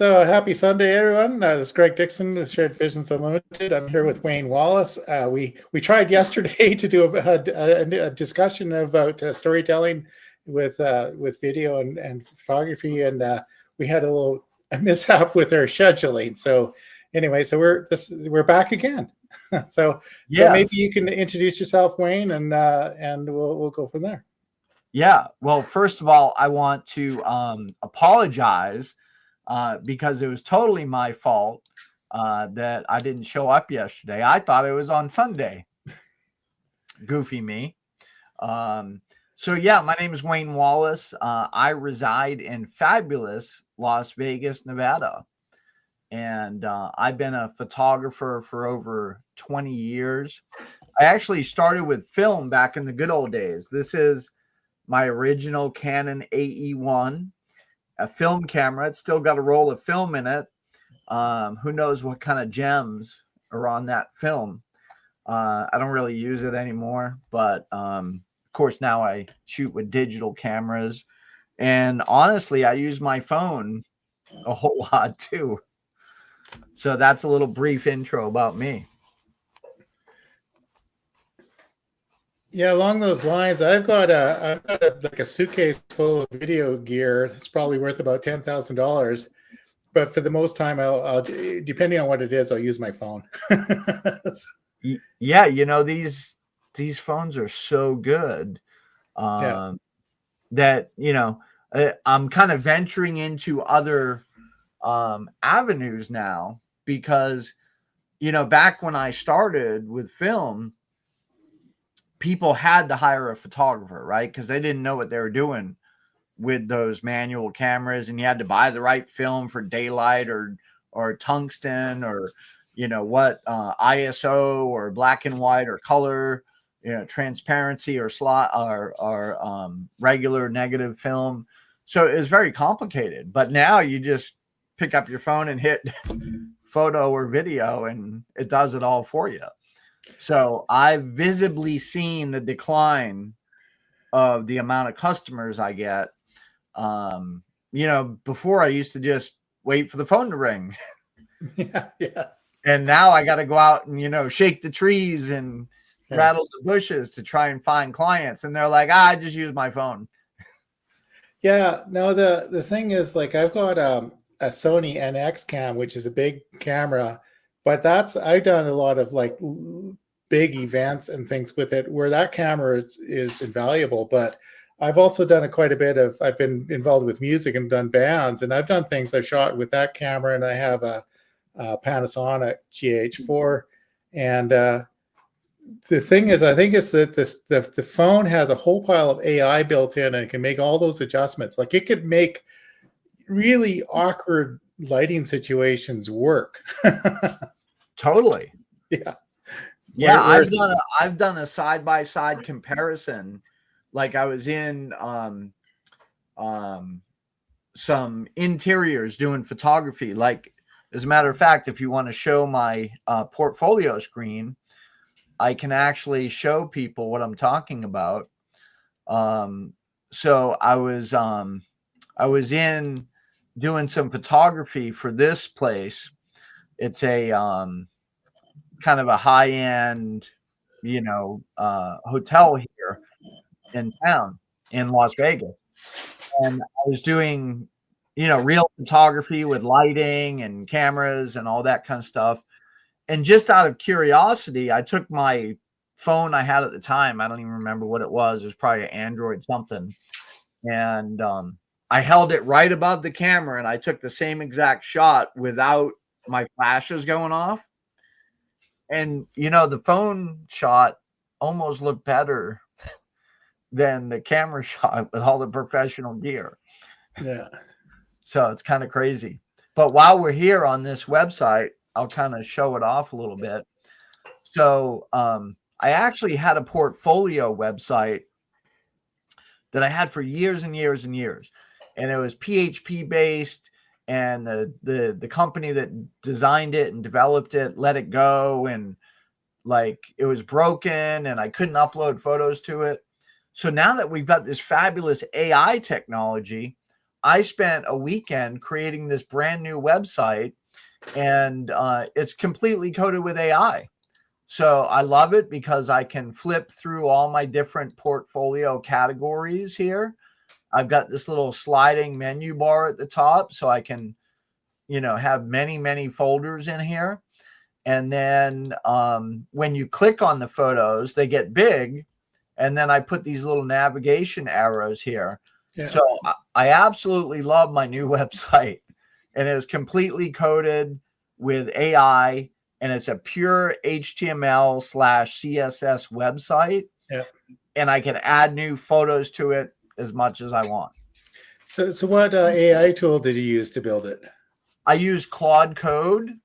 So happy Sunday, everyone. This is Greg Dixon with Shared Visions Unlimited. I'm here with Wayne Wallace. We tried yesterday to do a discussion about storytelling with video and photography, and we had a mishap with our scheduling. So anyway, so we're back again. So maybe Yes. you can introduce yourself, Wayne, and we'll go from there. Yeah. Well, first of all, I want to apologize because it was totally my fault that I didn't show up yesterday. I thought it was on Sunday. Goofy me. So yeah, my name is Wayne Wallace. I reside in fabulous Las Vegas, Nevada. And I've been a photographer for over 20 years. I actually started with film back in the good old days. This is my original Canon AE1, a film camera. It's still got a roll of film in it. Who knows what kind of gems are on that film. I don't really use it anymore, but of course now I shoot with digital cameras. And honestly, I use my phone a whole lot too. So that's a little brief intro about me. Yeah, along those lines, I've got a suitcase full of video gear. It's probably worth about $10,000. But for the most time, I'll depending on what it is, I'll use my phone. Yeah, these phones are so good that I'm kind of venturing into other avenues now because back when I started with film, people had to hire a photographer, right? Because they didn't know what they were doing with those manual cameras, and you had to buy the right film for daylight or tungsten or what ISO or black and white or color, transparency or slot or regular negative film. So it was very complicated. But now you just pick up your phone and hit photo or video, and it does it all for you. So I've visibly seen the decline of the amount of customers I get. Before I used to just wait for the phone to ring. Yeah. And now I got to go out and, shake the trees and rattle the bushes to try and find clients. And they're like, I just use my phone. Yeah. No, the thing is, like, I've got a Sony NX cam, which is a big camera, but I've done a lot of like big events and things with it where that camera is invaluable. But I've also done I've been involved with music and done bands, and I've done things I've shot with that camera, and I have a Panasonic GH4. And the thing is, I think it's that the phone has a whole pile of AI built in and it can make all those adjustments. Like it could make really awkward lighting situations work. Totally. Yeah. Yeah, I've done a side-by-side comparison. Like I was in some interiors doing photography. Like, as a matter of fact, if you want to show my portfolio screen, I can actually show people what I'm talking about. So I was in doing some photography for this place. It's a kind of a high-end, hotel here in town in Las Vegas. And I was doing, real photography with lighting and cameras and all that kind of stuff. And just out of curiosity, I took my phone I had at the time. I don't even remember what it was. It was probably an Android something. And I held it right above the camera and I took the same exact shot without my flashes going off. And, the phone shot almost looked better than the camera shot with all the professional gear. Yeah. So it's kind of crazy. But while we're here on this website, I'll kind of show it off a little bit. So I actually had a portfolio website that I had for years and years and years. And it was PHP based. And the company that designed it and developed it let it go, and like it was broken and I couldn't upload photos to it. So now that we've got this fabulous AI technology, I spent a weekend creating this brand new website, and it's completely coded with AI. So I love it because I can flip through all my different portfolio categories here. I've got this little sliding menu bar at the top, so I can, have many, many folders in here. And then when you click on the photos, they get big. And then I put these little navigation arrows here. Yeah. So I absolutely love my new website. And it's completely coded with AI. And it's a pure HTML/CSS website. Yeah. And I can add new photos to it as much as I want. So what AI tool did you use to build it? I use Claude Code.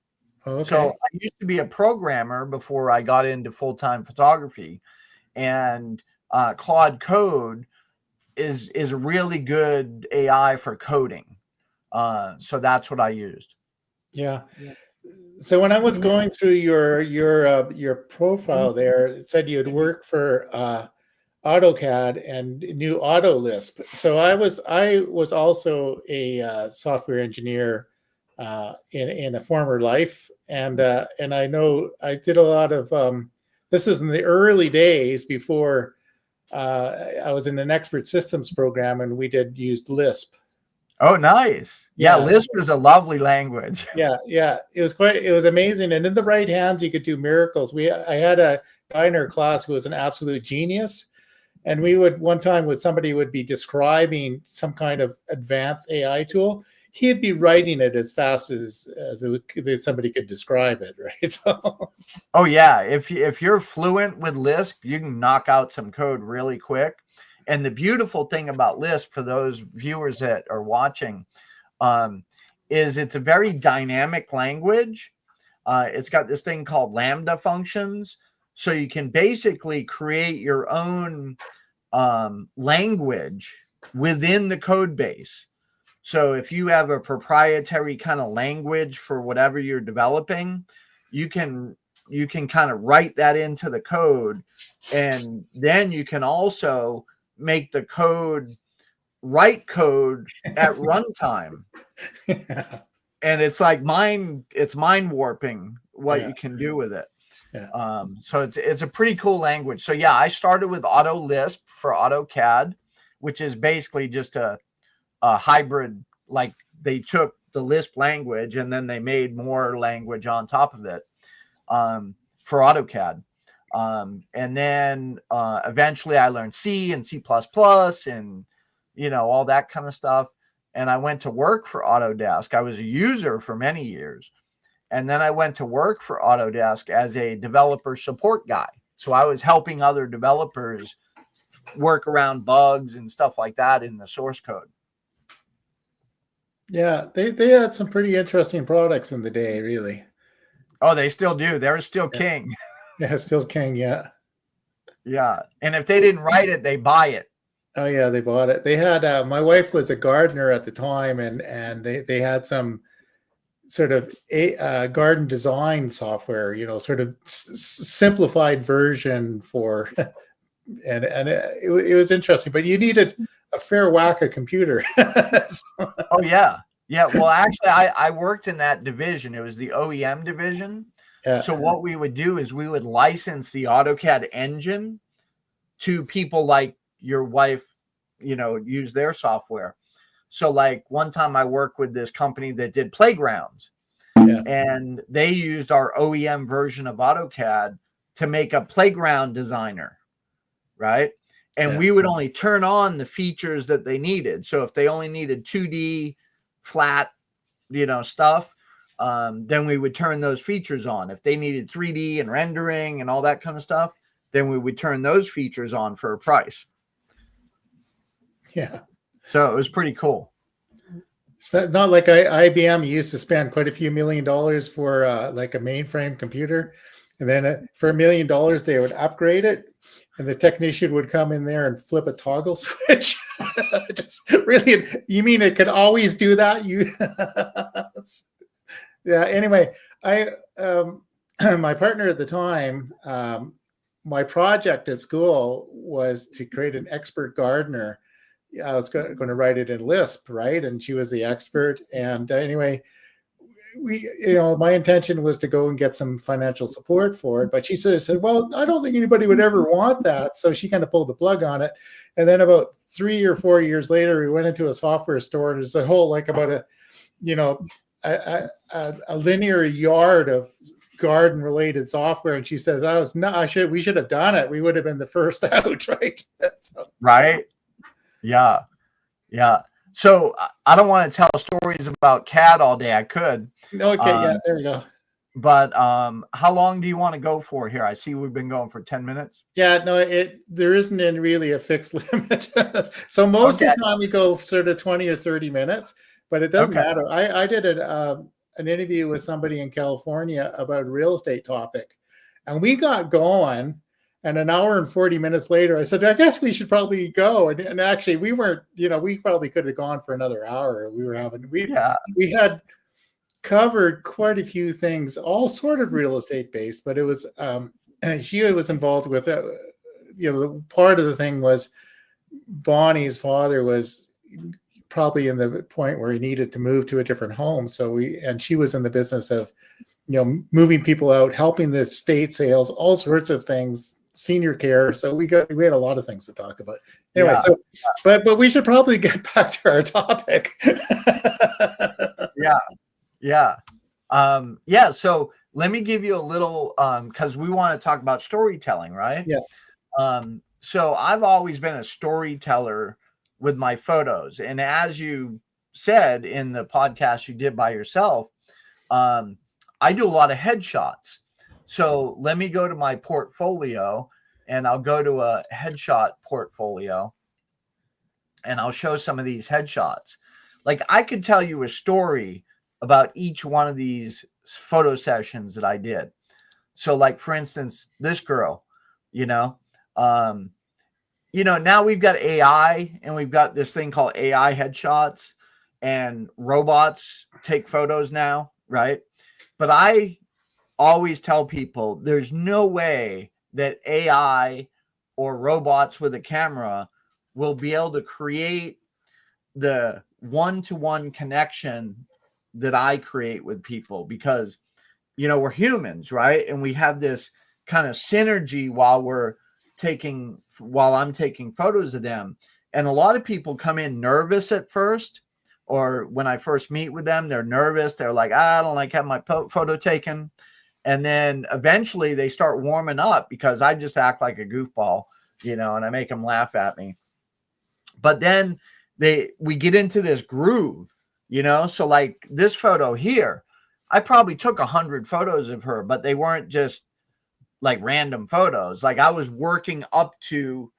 Oh, okay. So I used to be a programmer before I got into full-time photography, and Claude Code is really good AI for coding. So that's what I used. Yeah. So when I was going through your profile there, it said you had worked for AutoCAD and knew AutoLisp. So I was also a software engineer in a former life, and I know I did a lot of this is in the early days before I was in an expert systems program, and we used Lisp. Oh, nice. Yeah, Lisp is a lovely language. Yeah, it was amazing, and in the right hands you could do miracles. I had a guy in our class who was an absolute genius. And we would one time when somebody would be describing some kind of advanced AI tool, he'd be writing it as fast as somebody could describe it, right? So, oh yeah, if you're fluent with Lisp, you can knock out some code really quick. And the beautiful thing about Lisp, for those viewers that are watching, is it's a very dynamic language. It's got this thing called lambda functions, so you can basically create your own language within the code base. So if you have a proprietary kind of language for whatever you're developing, you can kind of write that into the code, and then you can also make the code write code at runtime. yeah. And it's like mind warping what Yeah. you can do with it. Yeah. So it's a pretty cool language. So yeah, I started with AutoLisp for AutoCAD, which is basically just a hybrid. Like they took the Lisp language and then they made more language on top of it for AutoCAD. And then eventually I learned C and C++ and all that kind of stuff. And I went to work for Autodesk. I was a user for many years. And then I went to work for Autodesk as a developer support guy. So I was helping other developers work around bugs and stuff like that in the source code. Yeah, they had some pretty interesting products in the day, really. Oh, they still do. They're still king. Yeah, still king, yeah. Yeah. And if they didn't write it, they buy it. Oh yeah, they bought it. They had my wife was a gardener at the time, and they had some sort of garden design software, sort of simplified version for, and it was interesting, but you needed a fair whack of computer. Oh yeah. Yeah. Well, actually I worked in that division. It was the OEM division. Yeah. So what we would do is we would license the AutoCAD engine to people like your wife, use their software. So like one time I worked with this company that did playgrounds. Yeah. And they used our OEM version of AutoCAD to make a playground designer, right? And we would only turn on the features that they needed. So if they only needed 2D flat, stuff, then we would turn those features on. If they needed 3D and rendering and all that kind of stuff, then we would turn those features on for a price. Yeah. So it was pretty cool. It's not like IBM used to spend quite a few $1 million for like a mainframe computer. And then for $1 million, they would upgrade it. And the technician would come in there and flip a toggle switch. Just really, you mean it could always do that? Yeah. Anyway, my partner at the time, my project at school was to create an expert gardener I was going to write it in Lisp, right? And she was the expert. And anyway, my intention was to go and get some financial support for it, but she sort of said, well, I don't think anybody would ever want that. So she kind of pulled the plug on it. And then about 3 or 4 years later, we went into a software store, and there's a whole, like, about a linear yard of garden related software. And she says, we should have done it. We would have been the first out. Right. So. Right. Yeah. Yeah. So I don't want to tell stories about CAD all day. I could. Okay. Yeah. There we go. But how long do you want to go for here? I see we've been going for 10 minutes. Yeah, no, there isn't really a fixed limit. So most of the time we go sort of 20 or 30 minutes, but it doesn't matter. I did an interview with somebody in California about a real estate topic, and we got going. And an hour and 40 minutes later, I said, I guess we should probably go. And actually, we weren't, we probably could have gone for another hour. We had covered quite a few things, all sort of real estate based, but it was, she was involved with it. Part of the thing was Bonnie's father was probably in the point where he needed to move to a different home. And she was in the business of, moving people out, helping the estate sales, all sorts of things, senior care. So we had a lot of things to talk about. Anyway, but we should probably get back to our topic. Yeah. So let me give you a little, because we want to talk about storytelling, right? Yeah. So I've always been a storyteller with my photos. And as you said in the podcast you did by yourself, I do a lot of headshots. So let me go to my portfolio, and I'll go to a headshot portfolio, and I'll show some of these headshots. Like, I could tell you a story about each one of these photo sessions that I did. So, like, for instance, this girl, now we've got AI, and we've got this thing called AI headshots, and robots take photos now, right? But I always tell people there's no way that AI or robots with a camera will be able to create the one-to-one connection that I create with people, because, we're humans, right? And we have this kind of synergy while I'm taking photos of them. And a lot of people come in nervous at first, or when I first meet with them, they're nervous. They're like, I don't like having my photo taken. And then eventually they start warming up because I just act like a goofball, and I make them laugh at me. But then we get into this groove, So like this photo here, I probably took 100 photos of her, but they weren't just like random photos. Like, I was working up to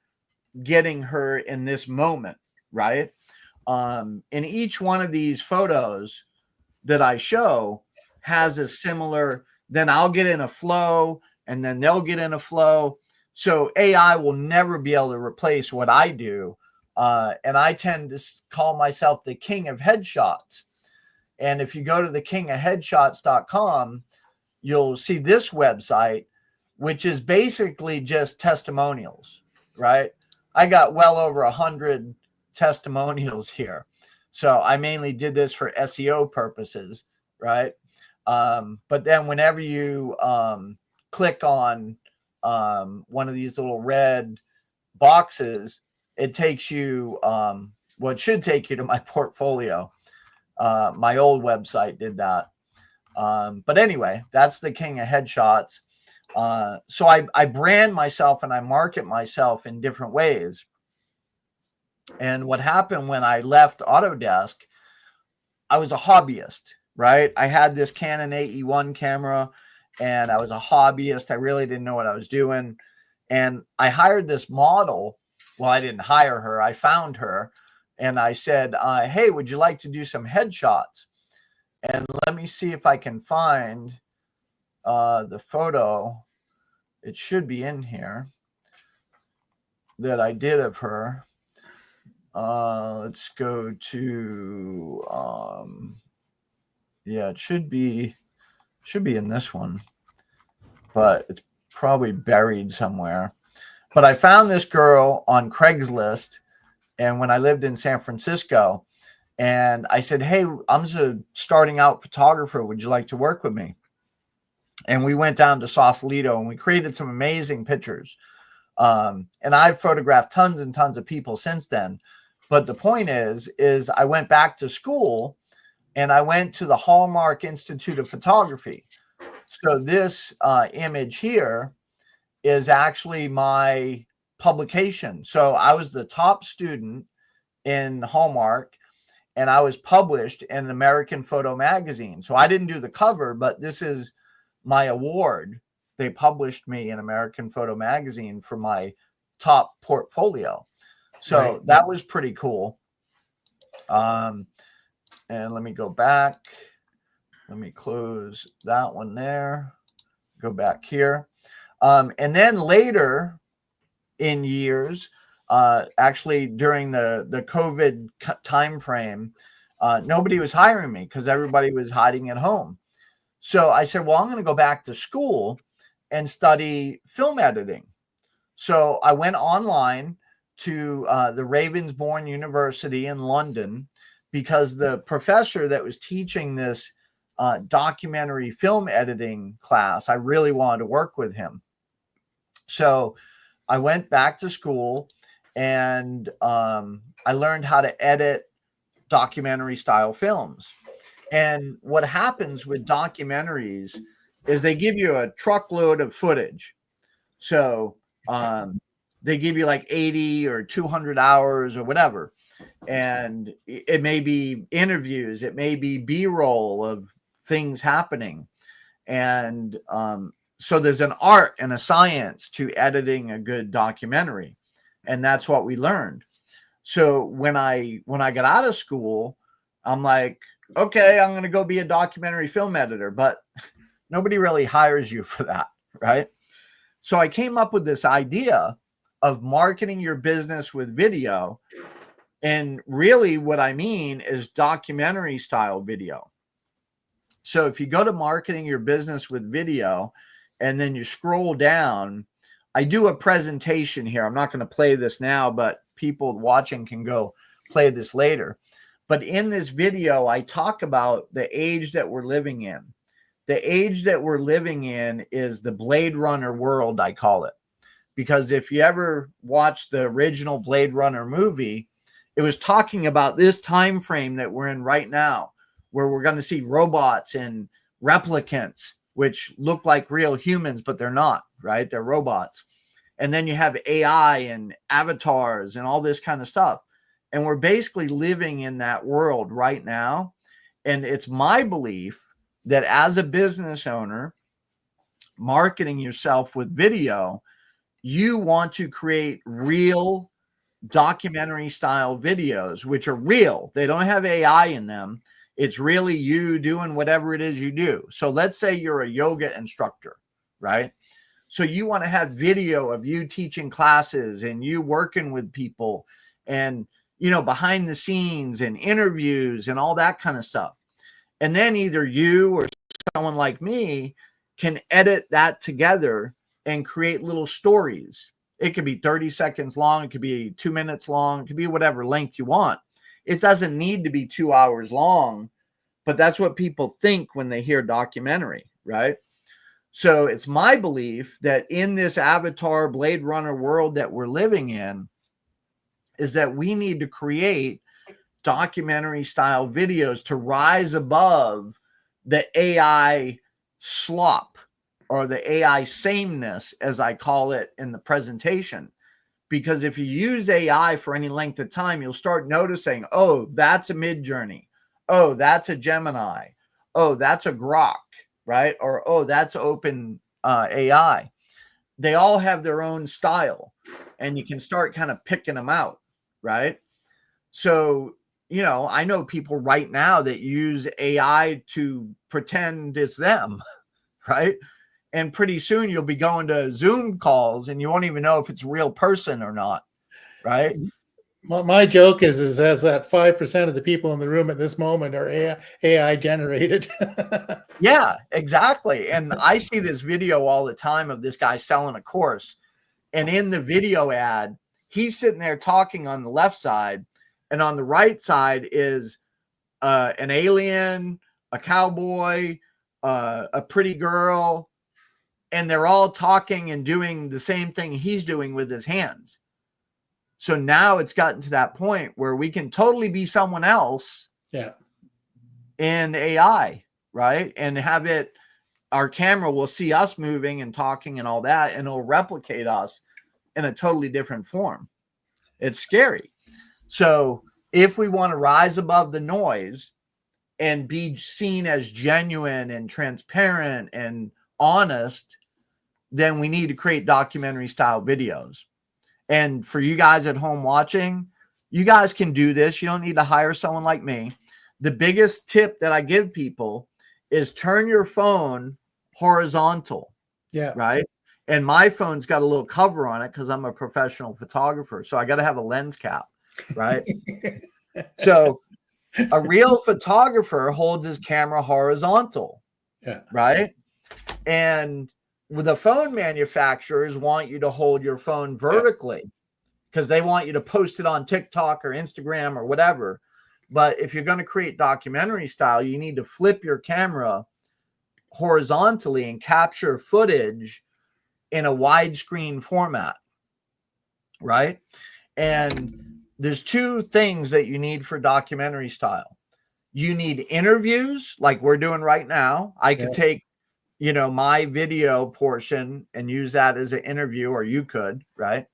getting her in this moment, right? And each one of these photos that I show has a similar, then I'll get in a flow, and then they'll get in a flow. So AI will never be able to replace what I do. And I tend to call myself the king of headshots. And if you go to thekingofheadshots.com, you'll see this website, which is basically just testimonials, right? I got well over 100 testimonials here. So I mainly did this for SEO purposes, right? But then whenever you click on one of these little red boxes, it takes you, it should take you to my portfolio. My old website did that. But anyway, that's the king of headshots. So I brand myself and I market myself in different ways. And what happened when I left Autodesk, I was a hobbyist, right? I had this Canon AE1 camera, and I was a hobbyist. I really didn't know what I was doing. And I hired this model. Well, I didn't hire her. I found her, and I said, hey, would you like to do some headshots? And let me see if I can find the photo. It should be in here that I did of her. Let's go to, it should be in this one, but it's probably buried somewhere. But I found this girl on Craigslist, and when I lived in San Francisco, and I said, hey, I'm just a starting out photographer. Would you like to work with me? And we went down to Sausalito and we created some amazing pictures. And I've photographed tons and tons of people since then. But the point is I went back to school and I went to the Hallmark Institute of Photography. So this image here is actually my publication. So I was the top student in Hallmark, and I was published in American Photo Magazine. So I didn't do the cover, but this is my award. They published me in American Photo Magazine for my top portfolio. So right. That was pretty cool. And let me go back. Let me close that one there. Go back here. And then later in years, actually during the COVID time frame, nobody was hiring me because everybody was hiding at home. So I said, well, I'm going to go back to school and study film editing. So I went online to the Ravensbourne University in London because the professor that was teaching this documentary film editing class, I really wanted to work with him. So I went back to school and I learned how to edit documentary style films. And what happens with documentaries is they give you a truckload of footage. So they give you like 80 or 200 hours or whatever. And it may be interviews, it may be B-roll of things happening. And so there's an art and a science to editing a good documentary. And that's what we learned. So when I got out of school, I'm like, okay, I'm going to go be a documentary film editor, but nobody really hires you for that, right? So I came up with this idea of marketing your business with video. And really what I mean is documentary style video. So if you go to marketing your business with video and then you scroll down, I do a presentation here. I'm not going to play this now, but people watching can go play this later. But in this video, I talk about the age that we're living in. The age that we're living in is the Blade Runner world, I call it. Because if you ever watched the original Blade Runner movie, it was talking about this time frame that we're in right now, where we're going to see robots and replicants, which look like real humans, but they're not, right? They're robots. And then you have AI and avatars and all this kind of stuff. And we're basically living in that world right now. And it's my belief that as a business owner, marketing yourself with video, you want to create real documentary style videos, which are real. They don't have AI in them. It's really you doing whatever it is you do. So let's say you're a yoga instructor, right? So you want to have video of you teaching classes and you working with people and, you know, behind the scenes and interviews and all that kind of stuff. And then either you or someone like me can edit that together and create little stories. It could be 30 seconds long. It could be 2 minutes long. It could be whatever length you want. It doesn't need to be 2 hours long, but that's what people think when they hear documentary, right? So it's my belief that in this Avatar Blade Runner world that we're living in is that we need to create documentary style videos to rise above the AI slop or the AI sameness, as I call it in the presentation. Because if you use AI for any length of time, you'll start noticing, oh, that's a Midjourney. Oh, that's a Gemini. Oh, that's a Grok, right? Or, oh, that's open AI. They all have their own style, and you can start kind of picking them out, right? So, you know, I know people right now that use AI to pretend it's them, right? And pretty soon you'll be going to Zoom calls and you won't even know if it's a real person or not, right? My joke is that 5% of the people in the room at this moment are AI generated. Yeah, exactly. And I see this video all the time of this guy selling a course. And in the video ad, he's sitting there talking on the left side, and on the right side is an alien, a cowboy, a pretty girl, and they're all talking and doing the same thing he's doing with his hands. So now it's gotten to that point where we can totally be someone else in AI, right? And have it, our camera will see us moving and talking and all that, and it'll replicate us in a totally different form. It's scary. So if we want to rise above the noise and be seen as genuine and transparent and honest, then we need to create documentary style videos. And for you guys at home watching, you guys can do this. You don't need to hire someone like me. The biggest tip that I give people is turn your phone horizontal. Yeah. Right. And my phone's got a little cover on it because I'm a professional photographer. So I got to have a lens cap. Right. So a real photographer holds his camera horizontal. Yeah. Right. And with the phone manufacturers want you to hold your phone vertically because they want you to post it on TikTok or Instagram or whatever. But if you're going to create documentary style, you need to flip your camera horizontally and capture footage in a widescreen format. Right. And there's two things that you need for documentary style. You need interviews like we're doing right now. I could take, my video portion and use that as an interview, or you could, right?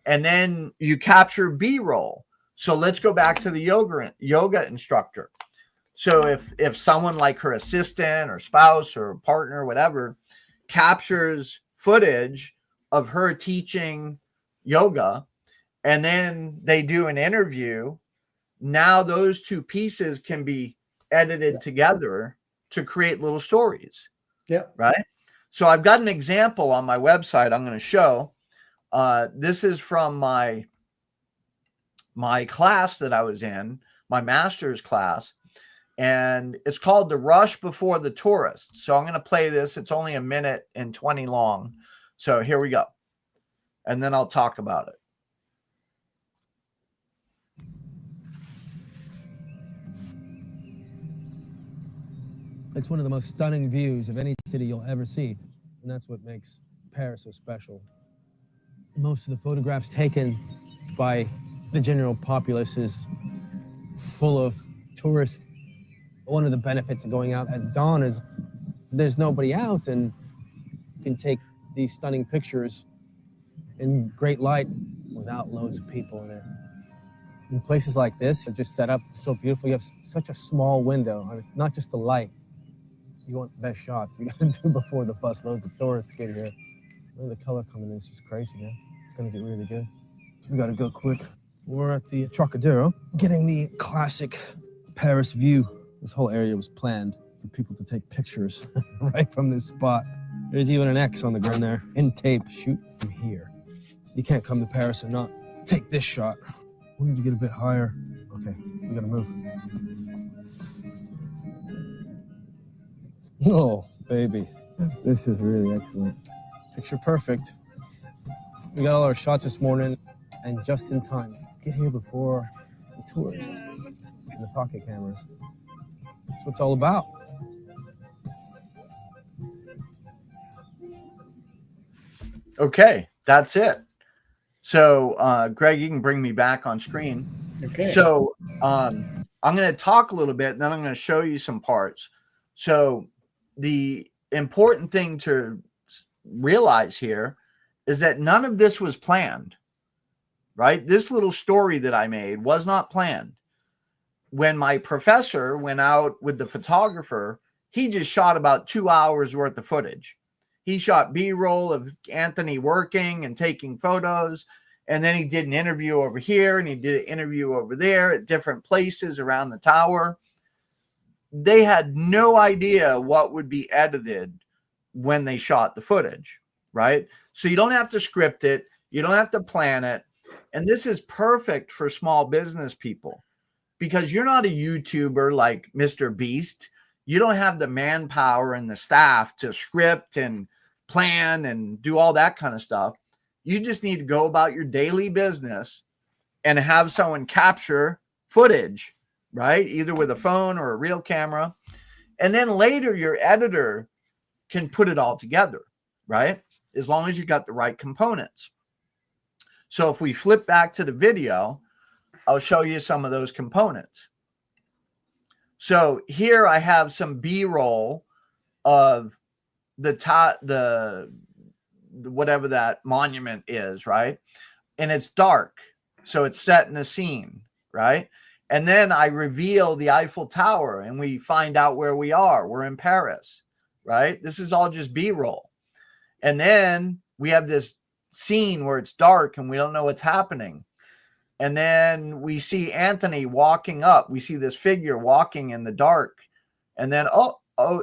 And then you capture B-roll. So let's go back to the yoga instructor. So if someone like her assistant or spouse or partner, or whatever, captures footage of her teaching yoga, and then they do an interview, now those two pieces can be edited together to create little stories. Yeah. Right. So I've got an example on my website I'm going to show. This is from my class that I was in, my master's class, and it's called The Rush Before the Tourist. So I'm going to play this. It's only 1 minute and 20 long. So here we go. And then I'll talk about it. It's one of the most stunning views of any city you'll ever see, and that's what makes Paris so special. Most of the photographs taken by the general populace is full of tourists. One of the benefits of going out at dawn is there's nobody out, and you can take these stunning pictures in great light without loads of people in it. In places like this, are just set up so beautiful. You have such a small window, I mean, not just the light. You want the best shots. You got to do before the bus loads of tourists get here. Look at the color coming in. It's just crazy, man. It's going to get really good. We got to go quick. We're at the Trocadero, getting the classic Paris view. This whole area was planned for people to take pictures right from this spot. There's even an X on the ground there. In tape, shoot from here. You can't come to Paris and not take this shot. We need to get a bit higher. Okay, we got to move. Oh, baby. This is really excellent. Picture perfect. We got all our shots this morning, and just in time. Get here before the tourists and the pocket cameras. That's what it's all about. Okay, that's it. So, Greg, you can bring me back on screen. Okay. So, I'm going to talk a little bit, and then I'm going to show you some parts. So, the important thing to realize here is that none of this was planned, right? This little story that I made was not planned. When my professor went out with the photographer, he just shot about 2 hours worth of footage. He shot B-roll of Anthony working and taking photos. And then he did an interview over here, and he did an interview over there at different places around the tower. They had no idea what would be edited when they shot the footage, right? So you don't have to script it. You don't have to plan it. And this is perfect for small business people because you're not a YouTuber like Mr. Beast. You don't have the manpower and the staff to script and plan and do all that kind of stuff. You just need to go about your daily business and have someone capture footage, right? Either with a phone or a real camera. And then later your editor can put it all together, right? As long as you got the right components. So if we flip back to the video, I'll show you some of those components. So here I have some B-roll of the whatever that monument is, right? And it's dark. So it's set in a scene, right? And then I reveal the Eiffel Tower and we find out where we are. We're in Paris, right? This is all just B-roll. And then we have this scene where it's dark and we don't know what's happening. And then we see Anthony walking up. We see this figure walking in the dark. And then, oh,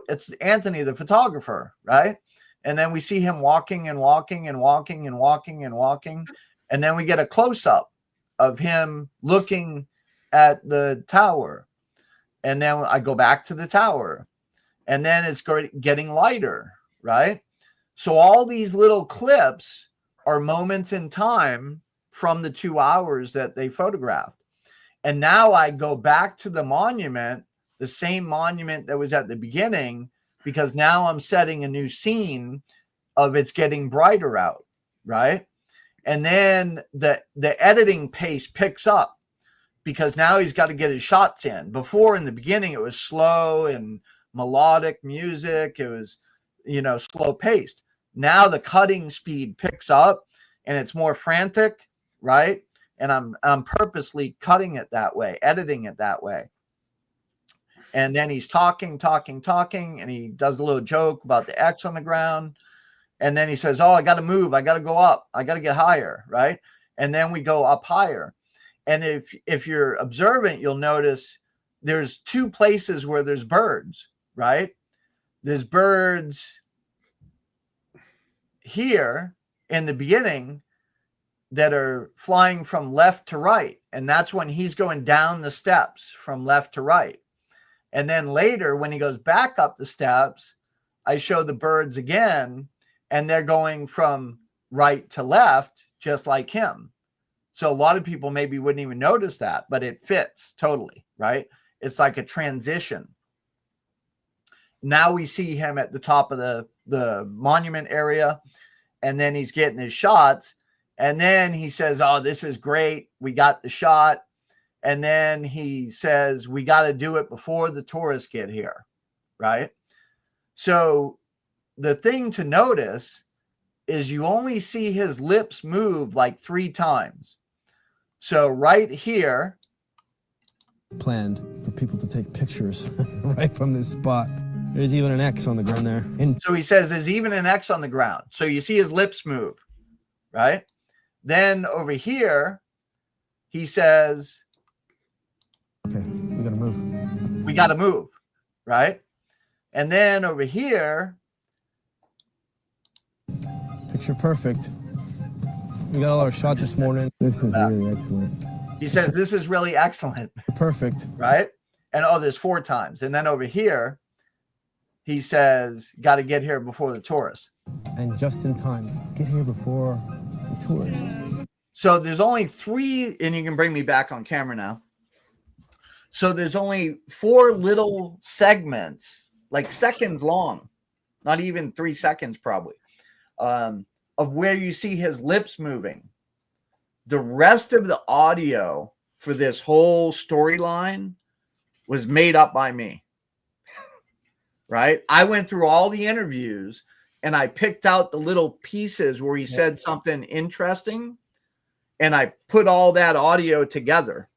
it's Anthony, the photographer, right? And then we see him walking and walking and walking and walking and walking. And then we get a close-up of him looking at the tower. And then I go back to the tower. And then it's getting lighter, right? So all these little clips are moments in time from the 2 hours that they photographed. And now I go back to the monument, the same monument that was at the beginning, because now I'm setting a new scene of it's getting brighter out, right? And then the editing pace picks up because now he's got to get his shots in. Before, in the beginning, it was slow and melodic music. It was, slow paced. Now the cutting speed picks up and it's more frantic, right? And I'm purposely cutting it that way, editing it that way. And then he's talking, and he does a little joke about the X on the ground. And then he says, oh, I got to move. I got to go up. I got to get higher, right? And then we go up higher. And if you're observant, you'll notice there's two places where there's birds, right? There's birds here in the beginning that are flying from left to right. And that's when he's going down the steps from left to right. And then later, when he goes back up the steps, I show the birds again, and they're going from right to left, just like him. So a lot of people maybe wouldn't even notice that, but it fits totally, right? It's like a transition. Now we see him at the top of the monument area, and then he's getting his shots. And then he says, oh, this is great. We got the shot. And then he says, we got to do it before the tourists get here, right? So the thing to notice is you only see his lips move like 3 times. So right here. Planned for people to take pictures right from this spot. There's even an X on the ground there. So he says there's even an X on the ground. So you see his lips move, right? Then over here, he says, okay, we gotta move. We gotta move, right? And then over here, picture perfect. We got all our shots this morning. This is really excellent. He says this is really excellent. Perfect. Right? And there's 4 times. And then over here, he says, got to get here before the tourists. And just in time. Get here before the tourists. So there's only 3, and you can bring me back on camera now. So there's only 4 little segments, like seconds long, not even 3 seconds probably, of where you see his lips moving. The rest of the audio for this whole storyline was made up by me, right? I went through all the interviews and I picked out the little pieces where he said something interesting, and I put all that audio together.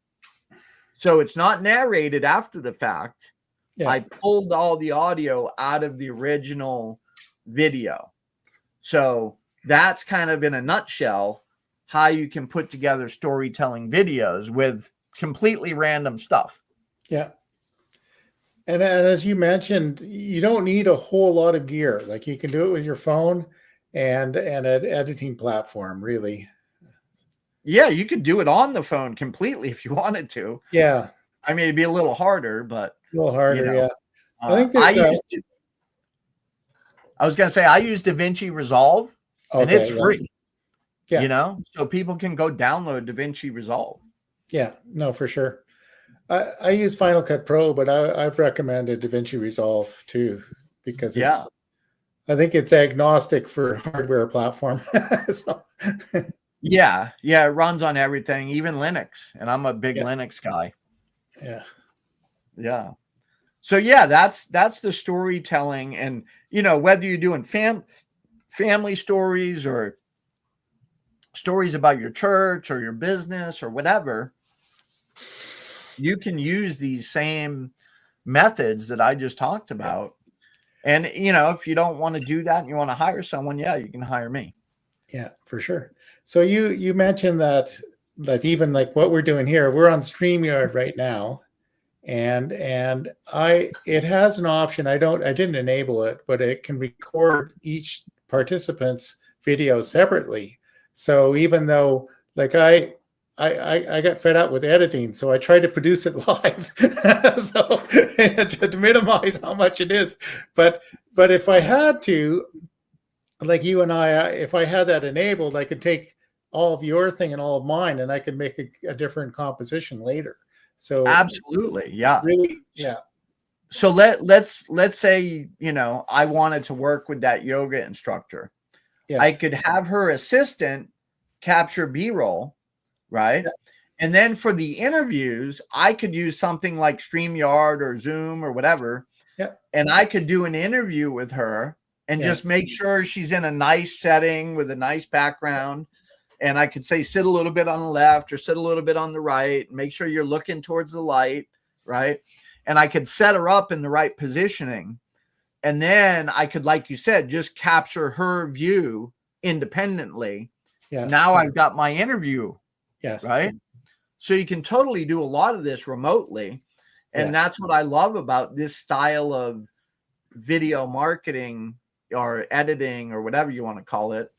So it's not narrated after the fact. Yeah. I pulled all the audio out of the original video. So that's kind of in a nutshell how you can put together storytelling videos with completely random stuff. Yeah. And as you mentioned, you don't need a whole lot of gear. Like you can do it with your phone and an editing platform, really. Yeah, you could do it on the phone completely if you wanted to. Yeah. I mean, it'd be a little harder, but a little harder, yeah. I think I was going to say I use DaVinci Resolve, and it's free. Yeah. you know, so people can go download DaVinci Resolve. Yeah, no, for sure. I use Final Cut Pro, but I've recommended DaVinci Resolve too, because Yeah. I think it's agnostic for hardware platform. So, Yeah. Yeah. It runs on everything, even Linux. And I'm a big yeah, Linux guy. yeah, Yeah. So yeah, that's the storytelling. And, you know, whether you're doing family stories or stories about your church or your business or whatever, you can use these same methods that I just talked about. And, you know, if you don't want to do that and you want to hire someone, yeah, you can hire me. yeah, for sure. So you mentioned that even like what we're doing here, we're on StreamYard right now, and it has an option. I didn't enable it, but it can record each participant's video separately. So even though like I got fed up with editing, so I tried to produce it live, so to minimize how much it is. But if I had to, like you and I, if I had that enabled, I could take all of your thing and all of mine, and I could make a different composition later. So Absolutely. Yeah. really, yeah, So let's say, you know, I wanted to work with that yoga instructor. yes, I could have her assistant capture B-roll, right? yeah, And then for the interviews, I could use something like StreamYard or Zoom or whatever. yeah, And I could do an interview with her and yes, just make sure she's in a nice setting with a nice background. And I could say, sit a little bit on the left or sit a little bit on the right. Make sure you're looking towards the light, right? And I could set her up in the right positioning. And then I could, like you said, just capture her view independently. yes, Now I've got my interview, yes, right? So you can totally do a lot of this remotely. And yes. that's what I love about this style of video marketing or editing or whatever you want to call it.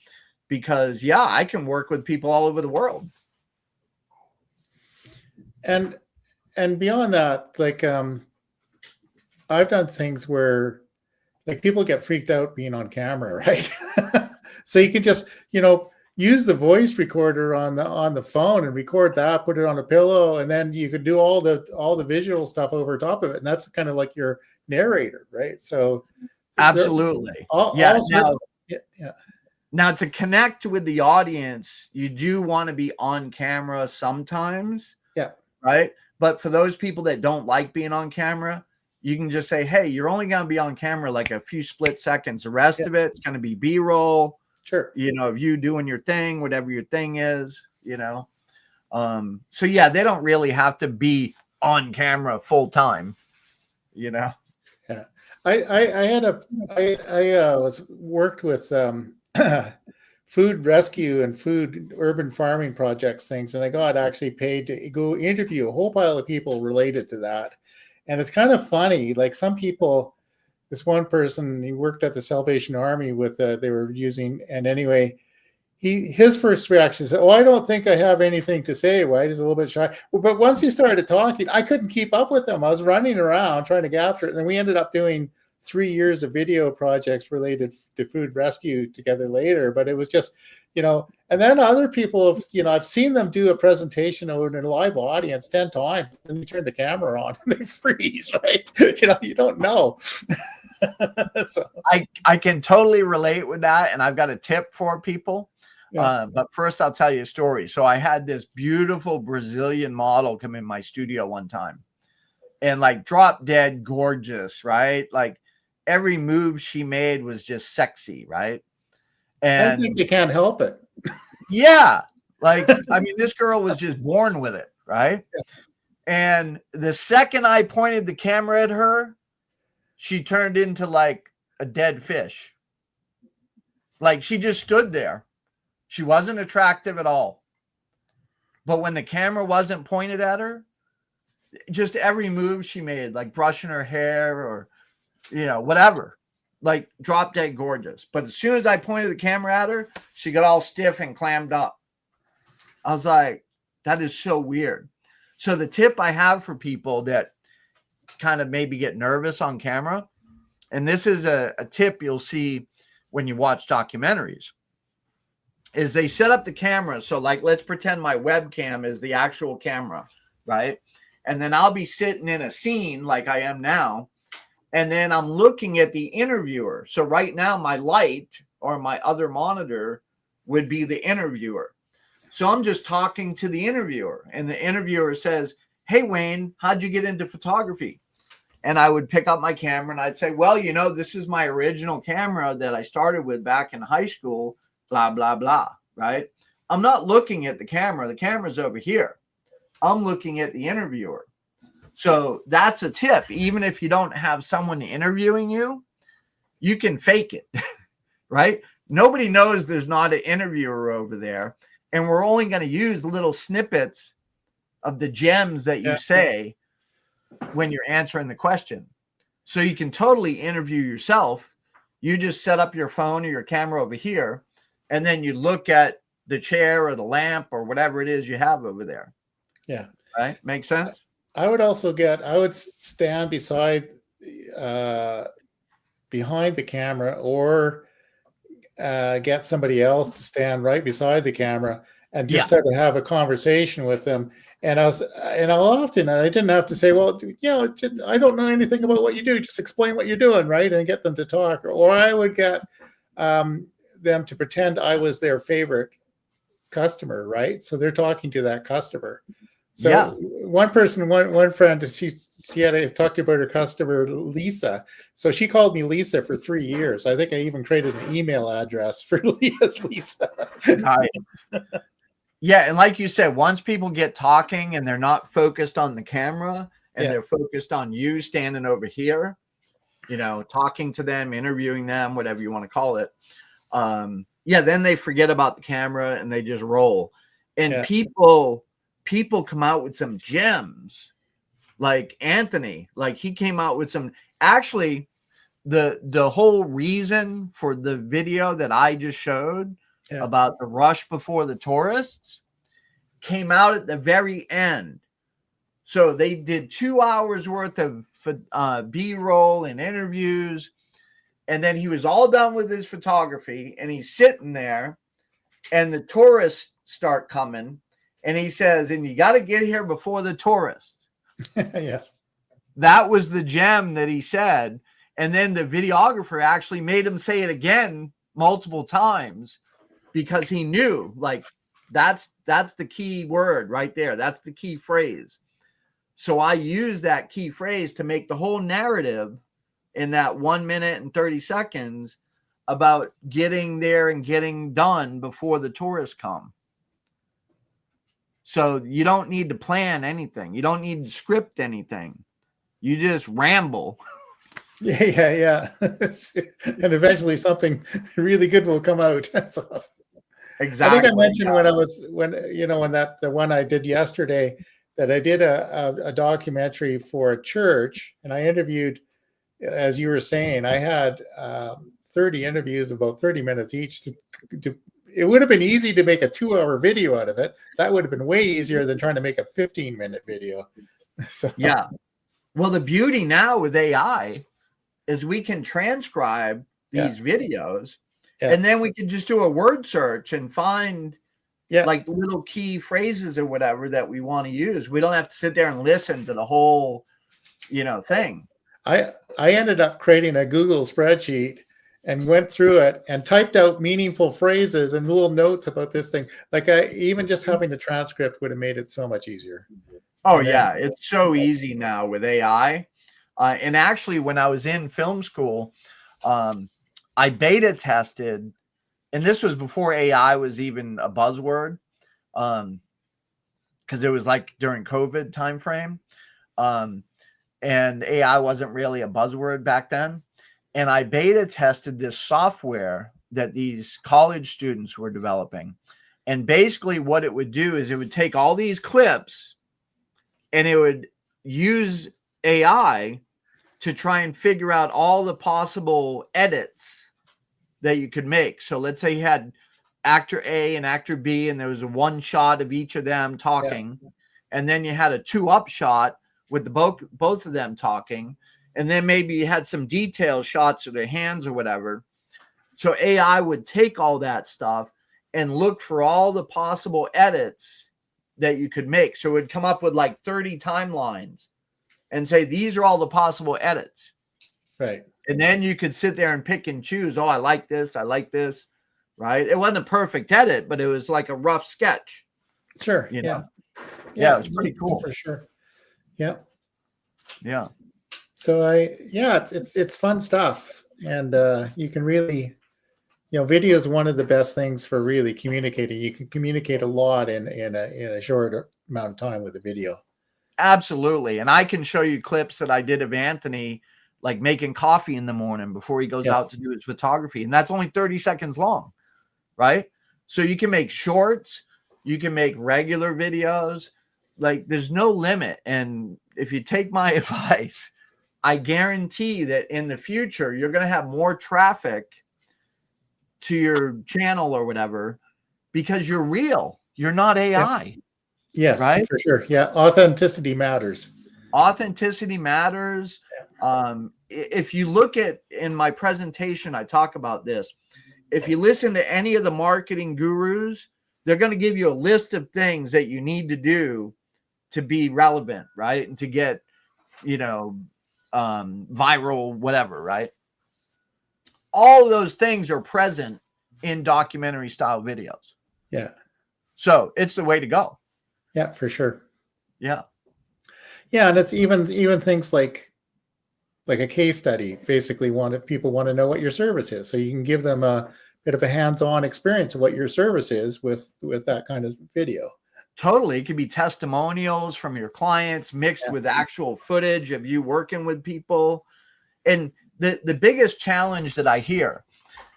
Because, yeah, I can work with people all over the world. And beyond that, like I've done things where like people get freaked out being on camera, right? So you can just, use the voice recorder on the phone and record that, put it on a pillow, and then you could do all the visual stuff over top of it, and that's kind of like your narrator, right? So absolutely, yeah. Now, to connect with the audience, you do want to be on camera sometimes, yeah, right? But for those people that don't like being on camera, you can just say, hey, you're only going to be on camera like a few split seconds. The rest of it's going to be B-roll. Sure. Of you doing your thing, whatever your thing is, So yeah, they don't really have to be on camera full time, Yeah. I was worked with food rescue and food urban farming projects things, and I got actually paid to go interview a whole pile of people related to that. And it's kind of funny, like some people, this one person, he worked at the Salvation Army with they were using, and anyway, his first reaction is, "Oh, I don't think I have anything to say." Right? He's a little bit shy, but once he started talking, I couldn't keep up with him. I was running around trying to capture it, and then we ended up doing 3 years of video projects related to food rescue together later. But it was just, and then other people have, I've seen them do a presentation over in a live audience 10 times, and you turn the camera on and they freeze, right? You don't know. So I can totally relate with that, and I've got a tip for people. yeah. But first, I'll tell you a story. So I had this beautiful Brazilian model come in my studio one time, and like drop dead gorgeous, right? Like every move she made was just sexy, right? And I think you can't help it. yeah, like I mean, this girl was just born with it, right? Yeah. And the second I pointed the camera at her, she turned into like a dead fish. Like she just stood there. She wasn't attractive at all. But when the camera wasn't pointed at her, just every move she made, like brushing her hair or, whatever, like drop dead gorgeous. But as soon as I pointed the camera at her, she got all stiff and clammed up. I was like, that is so weird. So the tip I have for people that kind of maybe get nervous on camera, and this is a tip you'll see when you watch documentaries, is they set up the camera. So like, let's pretend my webcam is the actual camera, right? And then I'll be sitting in a scene like I am now. And then I'm looking at the interviewer. So right now my light or my other monitor would be the interviewer. So I'm just talking to the interviewer, and the interviewer says, "Hey, Wayne, how'd you get into photography?" And I would pick up my camera and I'd say, "Well, you know, this is my original camera that I started with back in high school, blah, blah, blah," right? I'm not looking at the camera. The camera's over here. I'm looking at the interviewer. So that's a tip. Even if you don't have someone interviewing you, you can fake it, right? Nobody knows there's not an interviewer over there. And we're only going to use little snippets of the gems that you say when you're answering the question. So you can totally interview yourself. You just set up your phone or your camera over here, and then you look at the chair or the lamp or whatever it is you have over there. Yeah. Right? Make sense? I would stand behind the camera, or get somebody else to stand right beside the camera and just start to have a conversation with them. And I'll often, I didn't have to say, "Well, you know, I don't know anything about what you do. Just explain what you're doing," right? And get them to talk. Or I would get them to pretend I was their favorite customer, right? So they're talking to that customer. So one friend, she had to talk about her customer, Lisa. So she called me Lisa for 3 years. I think I even created an email address for Lisa. Nice. Yeah, and like you said, once people get talking and they're not focused on the camera and they're focused on you standing over here, you know, talking to them, interviewing them, whatever you want to call it. Then they forget about the camera and they just roll. And people come out with some gems, like Anthony. Like, he came out with some. Actually, the whole reason for the video that I just showed about the rush before the tourists came out at the very end. So they did 2 hours worth of B-roll and interviews, and then he was all done with his photography, and he's sitting there, and the tourists start coming, and he says, "And you got to get here before the tourists." Yes. That was the gem that he said. And then the videographer actually made him say it again multiple times, because he knew, like, that's the key word right there. That's the key phrase. So I used that key phrase to make the whole narrative in that 1 minute and 30 seconds about getting there and getting done before the tourists come. So you don't need to plan anything. You don't need to script anything. You just ramble. Yeah. And eventually something really good will come out. So, exactly. I think I mentioned the one I did yesterday, that I did a documentary for a church, and I interviewed, as you were saying, I had 30 interviews, about 30 minutes each. It would have been easy to make a 2-hour video out of it. That would have been way easier than trying to make a 15-minute video. So yeah. Well, the beauty now with AI is we can transcribe these videos, and then we can just do a word search and find like little key phrases or whatever that we want to use. We don't have to sit there and listen to the whole, thing. I ended up creating a Google spreadsheet and went through it and typed out meaningful phrases and little notes about this thing. Like, even just having the transcript would have made it so much easier. Oh, yeah. It's so easy now with AI. And actually, when I was in film school, I beta tested, and this was before AI was even a buzzword, because it was like during COVID timeframe. And AI wasn't really a buzzword back then. And I beta tested this software that these college students were developing. And basically what it would do is it would take all these clips and it would use AI to try and figure out all the possible edits that you could make. So let's say you had actor A and actor B, and there was a one shot of each of them talking. Yeah. And then you had a 2-up shot with the both of them talking. And then maybe you had some detailed shots of their hands or whatever. So AI would take all that stuff and looked for all the possible edits that you could make. So it would come up with like 30 timelines and say, these are all the possible edits. Right. And then you could sit there and pick and choose. Oh, I like this. I like this. Right. It wasn't a perfect edit, but it was like a rough sketch. Sure. You know? Yeah. It was pretty cool. For sure. Yeah. Yeah. So it's fun stuff. And you can really, video is one of the best things for really communicating. You can communicate a lot in a short amount of time with a video. Absolutely. And I can show you clips that I did of Anthony, like making coffee in the morning before he goes out to do his photography. And that's only 30 seconds long, right? So you can make shorts, you can make regular videos, like there's no limit. And if you take my advice, I guarantee that in the future, you're going to have more traffic to your channel or whatever, because you're real. You're not AI. Yes, right? For sure. Yeah. Authenticity matters. Authenticity matters. If you look at in my presentation, I talk about this. If you listen to any of the marketing gurus, they're going to give you a list of things that you need to do to be relevant, right? And to get, viral, whatever, right? All of those things are present in documentary style videos. Yeah. So it's the way to go. Yeah, for sure. Yeah. Yeah. And it's even things like a case study. Basically, people want to know what your service is. So you can give them a bit of a hands-on experience of what your service is with that kind of video. Totally. It could be testimonials from your clients mixed with actual footage of you working with people. And the biggest challenge that I hear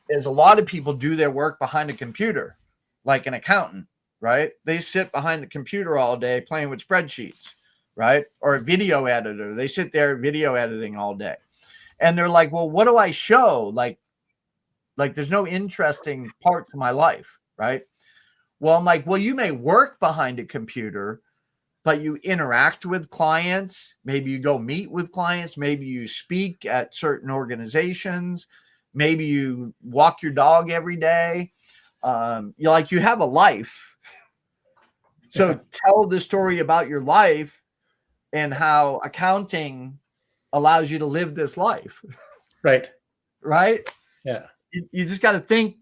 is a lot of people do their work behind a computer, like an accountant, right? They sit behind the computer all day playing with spreadsheets, right? Or a video editor. They sit there video editing all day. And they're like, well, what do I show? Like there's no interesting part to my life, right? Well, I'm like, well, you may work behind a computer, but you interact with clients. Maybe you go meet with clients. Maybe you speak at certain organizations. Maybe you walk your dog every day. You have a life. So tell the story about your life and how accounting allows you to live this life. Right. Right? Yeah. You just got to think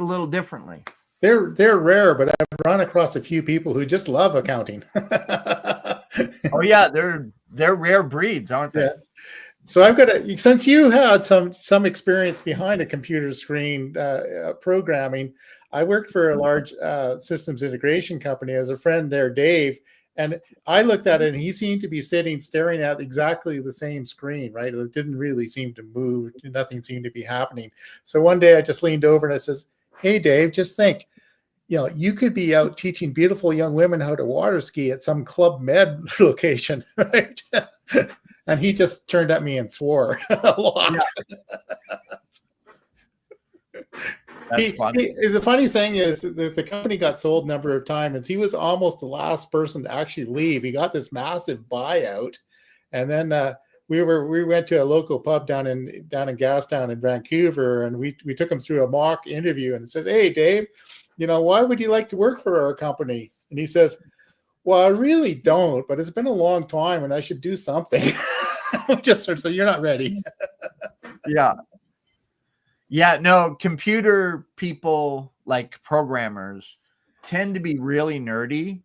a little differently. They're rare, but I've run across a few people who just love accounting. Oh yeah, they're rare breeds, aren't they? Yeah. So since you had some experience behind a computer screen programming, I worked for a large systems integration company as a friend there, Dave, and I looked at it and he seemed to be staring at exactly the same screen, right? It didn't really seem to move. Nothing seemed to be happening. So one day I just leaned over and I says, hey, Dave, just think, you could be out teaching beautiful young women how to water ski at some Club Med location, right? And he just turned at me and swore a lot. Yeah. That's funny. The funny thing is that the company got sold a number of times. He was almost the last person to actually leave. He got this massive buyout, and then we went to a local pub down in Gastown in Vancouver, and we took him through a mock interview, and it said, "Hey, Dave, why would you like to work for our company?" And he says, "Well, I really don't, but it's been a long time, and I should do something." So you're not ready. Yeah. Yeah, no, computer people, like programmers, tend to be really nerdy.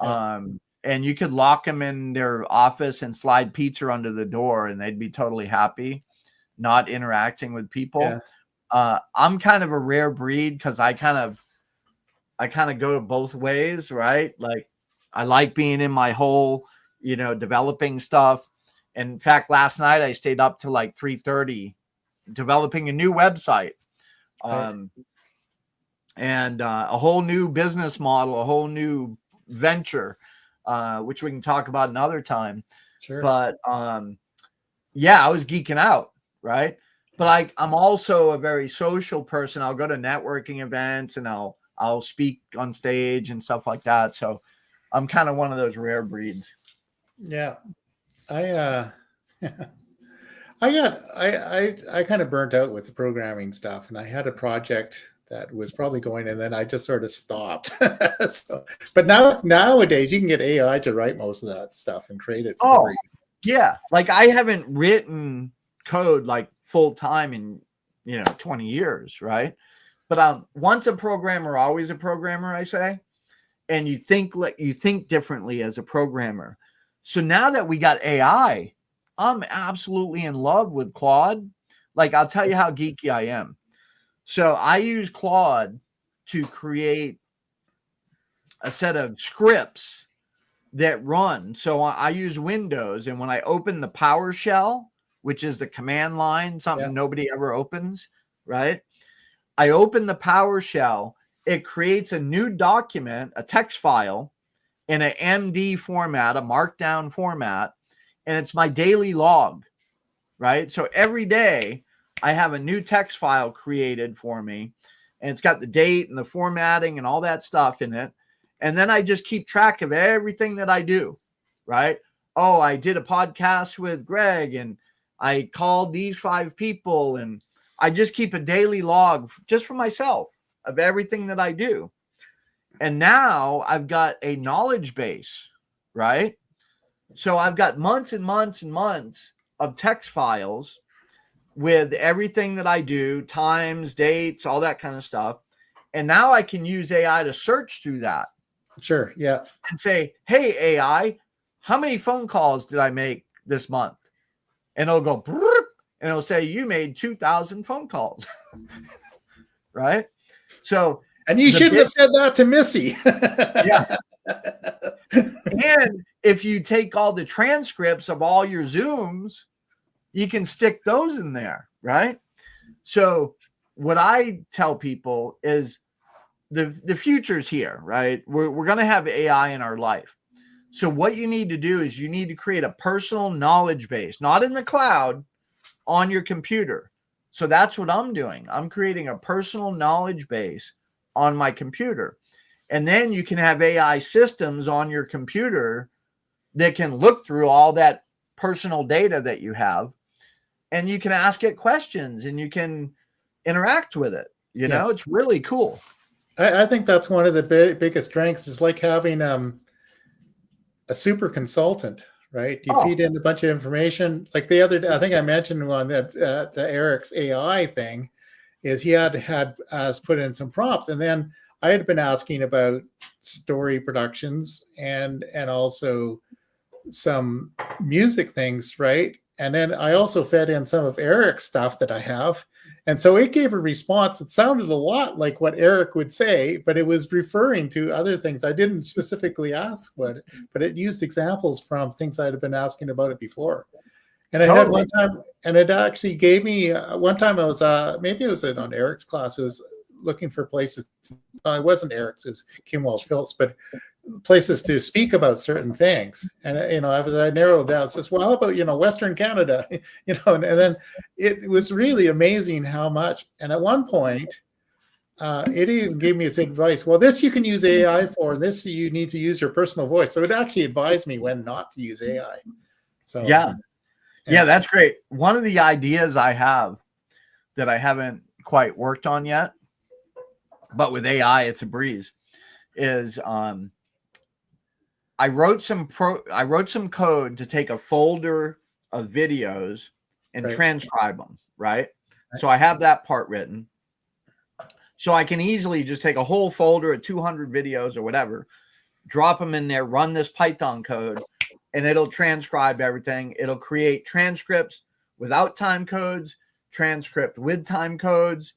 And you could lock them in their office and slide pizza under the door and they'd be totally happy not interacting with people. Yeah. I'm kind of a rare breed because I kind of go both ways, right? Like I like being in my hole, developing stuff. And in fact, last night I stayed up till like 3:30 developing a new website, and a whole new business model, a whole new venture, which we can talk about another time. Sure. But I was geeking out, right? But I'm also a very social person. I'll go to networking events and I'll speak on stage and stuff like that. So I'm kind of one of those rare breeds. Yeah. I kind of burnt out with the programming stuff, and I had a project that was probably going, and then I just sort of stopped. So, but nowadays you can get AI to write most of that stuff and create it for you. Yeah, like I haven't written code like full time in 20 years, right? But once a programmer, always a programmer, I say. And you think differently as a programmer. So now that we got AI, I'm absolutely in love with Claude. Like, I'll tell you how geeky I am. So I use Claude to create a set of scripts that run. So I use Windows, and when I open the PowerShell, which is the command line, something nobody ever opens, right? I open the PowerShell, it creates a new document, a text file in an MD format, a markdown format, and it's my daily log, right? So every day I have a new text file created for me, and it's got the date and the formatting and all that stuff in it. And then I just keep track of everything that I do, right? Oh, I did a podcast with Greg, and I called these 5 people, and I just keep a daily log just for myself of everything that I do. And now I've got a knowledge base, right? So I've got months and months and months of text files with everything that I do, times, dates, all that kind of stuff. And now I can use AI to search through that. Sure. Yeah. And say, hey, AI, how many phone calls did I make this month? And it'll go, and it'll say, you made 2,000 phone calls. Right? So, and you shouldn't have said that to Missy. Yeah. And if you take all the transcripts of all your Zooms, you can stick those in there, right? So what I tell people is the future's here, right? We're going to have AI in our life. So what you need to do is you need to create a personal knowledge base, not in the cloud, on your computer. So that's what I'm doing. I'm creating a personal knowledge base on my computer. And then you can have AI systems on your computer that can look through all that personal data that you have, and you can ask it questions and you can interact with it. You know, it's really cool. I think that's one of the biggest strengths is like having a super consultant, right? You feed in a bunch of information. Like the other day, I think I mentioned on that Eric's AI thing, is he had us put in some prompts, and then I had been asking about story productions and also some music things, right? And then I also fed in some of Eric's stuff that I have. And so it gave a response that sounded a lot like what Eric would say, but it was referring to other things. I didn't specifically ask what, but it used examples from things I'd been asking about it before. And I had one time, and it actually gave me, one time I was, maybe it was on Eric's class, it was looking for places, it wasn't Eric's, it was Kim Walsh-Phillips, but places to speak about certain things. And, as I narrowed down, it says, well, how about, Western Canada, and then it was really amazing how much. And at one point, it even gave me its advice. Well, this you can use AI for, and this you need to use your personal voice. So it actually advised me when not to use AI. So yeah, that's great. One of the ideas I have that I haven't quite worked on yet, but with AI, it's a breeze, is I wrote some code to take a folder of videos and transcribe them, right? So I have that part written. So I can easily just take a whole folder of 200 videos or whatever, drop them in there, run this Python code, and it'll transcribe everything. It'll create transcripts without time codes, transcript with time codes,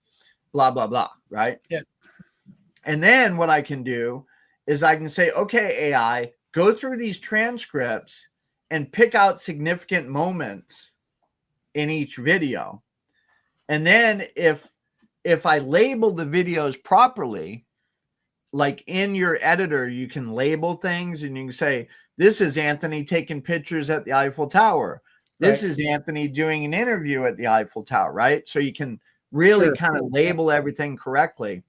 blah, blah, blah, right? Yeah. And then what I can do is I can say, okay, AI, go through these transcripts and pick out significant moments in each video. And then if I label the videos properly, like in your editor, you can label things and you can say, this is Anthony taking pictures at the Eiffel Tower. This is Anthony doing an interview at the Eiffel Tower, right? So you can really kind of label everything correctly.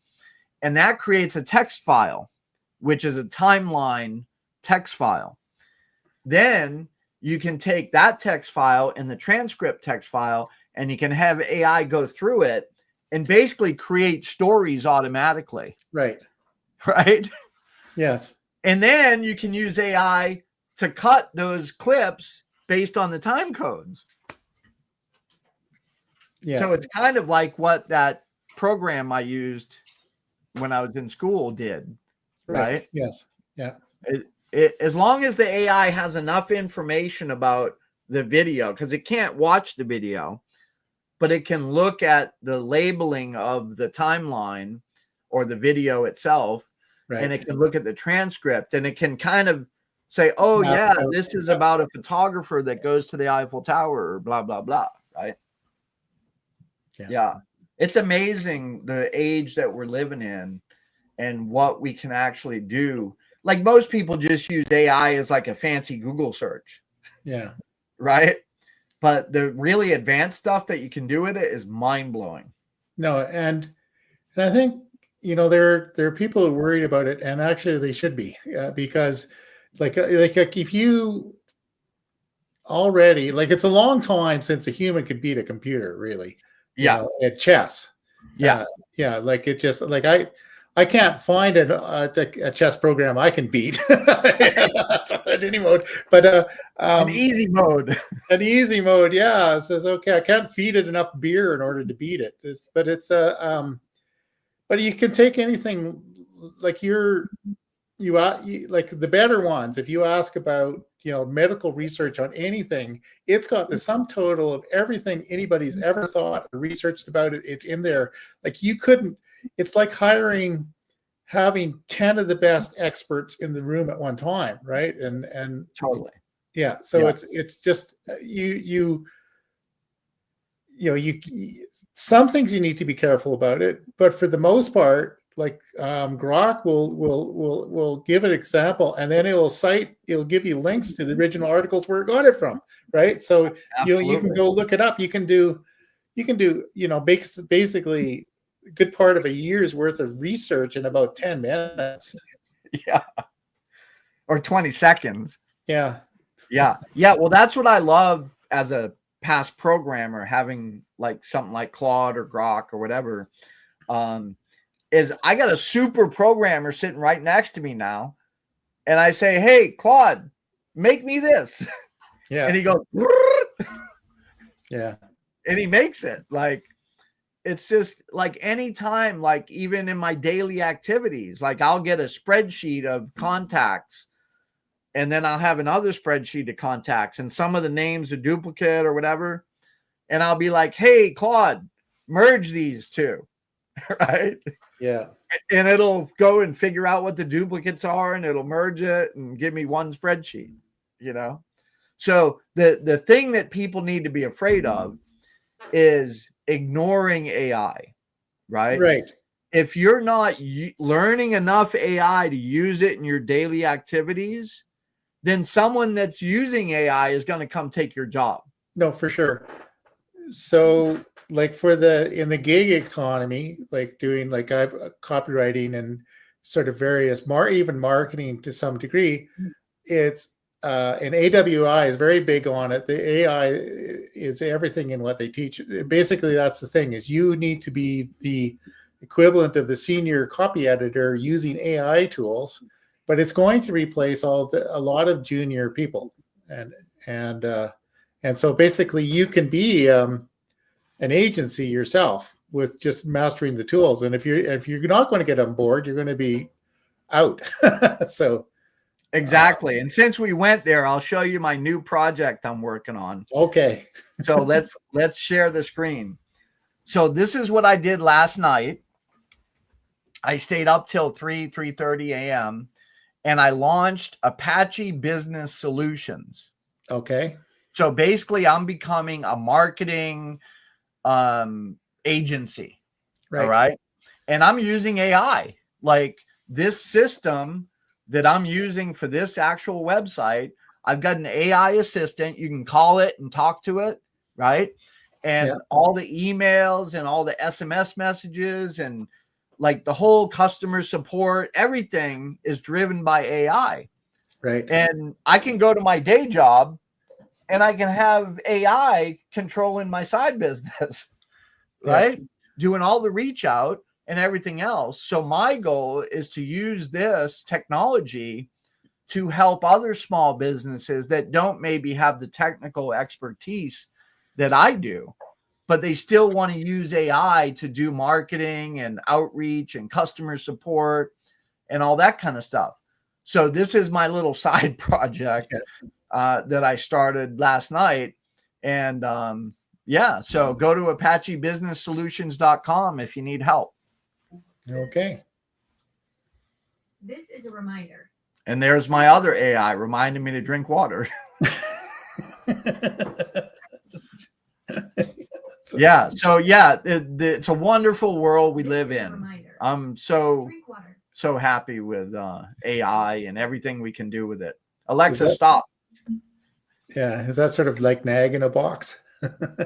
And that creates a text file, which is a timeline text file. Then you can take that text file and the transcript text file, and you can have AI go through it and basically create stories automatically. Right. Right. Yes. And then you can use AI to cut those clips based on the time codes. Yeah. So it's kind of like what that program I used when I was in school did, right? Yes. Yeah. As long as the AI has enough information about the video, because it can't watch the video, but it can look at the labeling of the timeline or the video itself, Right. and it can look at the transcript, and it can kind of say, oh, yeah, this is about a photographer that goes to the Eiffel Tower or blah, blah, blah, right? Yeah. It's amazing the age that we're living in and what we can actually do. Like most people just use AI as like a fancy Google search. Yeah. Right. But the really advanced stuff that you can do with it is mind blowing. No, and I think, there are people worried about it, and actually they should be, because like if you already, like, it's a long time since a human could beat a computer, really. At chess. Yeah. Like it just, like, I can't find a chess program I can beat at any mode, but an easy mode. An easy mode, yeah. It says, okay, I can't feed it enough beer in order to beat it. But you can take anything, like you like the better ones. If you ask about medical research on anything, it's got the sum total of everything anybody's ever thought or researched about it. It's in there. Like you couldn't. It's like having 10 of the best experts in the room at one time, right? And totally. Yeah. So it's just some things you need to be careful about it, but for the most part, like Grok will give an example, and then it'll give you links to the original articles where it got it from, right? So you can go look it up. You can do basically a good part of a year's worth of research in about 10 minutes. Yeah. Or 20 seconds. Yeah. Yeah. Yeah. Well, that's what I love as a past programmer, having like something like Claude or Grok or whatever, is I got a super programmer sitting right next to me now. And I say, hey, Claude, make me this. Yeah. And he goes, yeah. And he makes it. Like, it's just like anytime, like even in my daily activities, like I'll get a spreadsheet of contacts, and then I'll have another spreadsheet of contacts, and some of the names are duplicate or whatever. And I'll be like, hey, Claude, merge these two. Right? Yeah. And it'll go and figure out what the duplicates are, and it'll merge it and give me one spreadsheet, So the thing that people need to be afraid of is ignoring AI, right? Right. If you're not learning enough AI to use it in your daily activities, then someone that's using AI is going to come take your job. No, for sure. So like in the gig economy, like doing like copywriting and sort of various even marketing to some degree, it's and AWI is very big on it. The AI is everything in what they teach. Basically, that's the thing, is you need to be the equivalent of the senior copy editor using AI tools, but it's going to replace a lot of junior people. And so basically you can be an agency yourself with just mastering the tools. And if you're not going to get on board, you're going to be out. So exactly. And since we went there, I'll show you my new project I'm working on. Okay. So let's share the screen. So this is what I did last night. I stayed up till 3:30 a.m. and I launched Apache Business Solutions. Okay. So basically I'm becoming a marketing agency. Right. All right. And I'm using AI. Like this system that I'm using for this actual website, I've got an AI assistant. You can call it and talk to it, right? And all the emails and all the SMS messages and like the whole customer support, everything is driven by AI. Right. And I can go to my day job and I can have AI controlling my side business, right? doing all the reach out and everything else. So my goal is to use this technology to help other small businesses that don't maybe have the technical expertise that I do, but they still want to use AI to do marketing and outreach and customer support and all that kind of stuff. So this is my little side project that I started last night. And yeah, so go to ApacheBusinessSolutions.com if you need help. Okay. This is a reminder. And there's my other AI reminding me to drink water. Yeah. So yeah, it's a wonderful world we live in. I'm so happy with AI and everything we can do with it. Alexa, stop. Yeah. Is that sort of like nag in a box?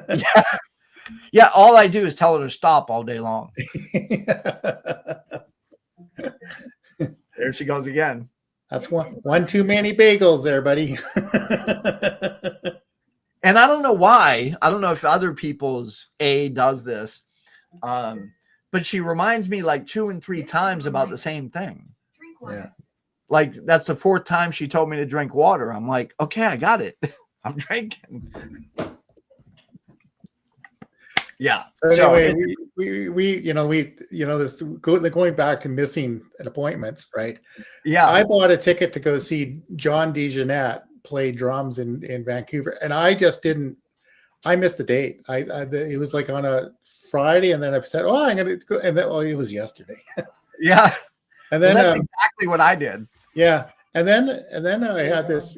Yeah. Yeah. All I do is tell her to stop all day long. There she goes again. That's one too many bagels there, buddy. And I don't know why. I don't know if other people's does this. But she reminds me like 2 and 3 times about the same thing. Yeah. Like that's the 4th time she told me to drink water. I'm like, okay, I got it. I'm drinking. Yeah. So anyway, this going back to missing appointments, right? Yeah. I bought a ticket to go see John DeJohnette play drums in Vancouver, and I just didn't. I missed the date. It was like on a Friday, and then I said, "Oh, I'm going to go," and then it was yesterday. Yeah. And then that's exactly what I did. Yeah, and then I had this,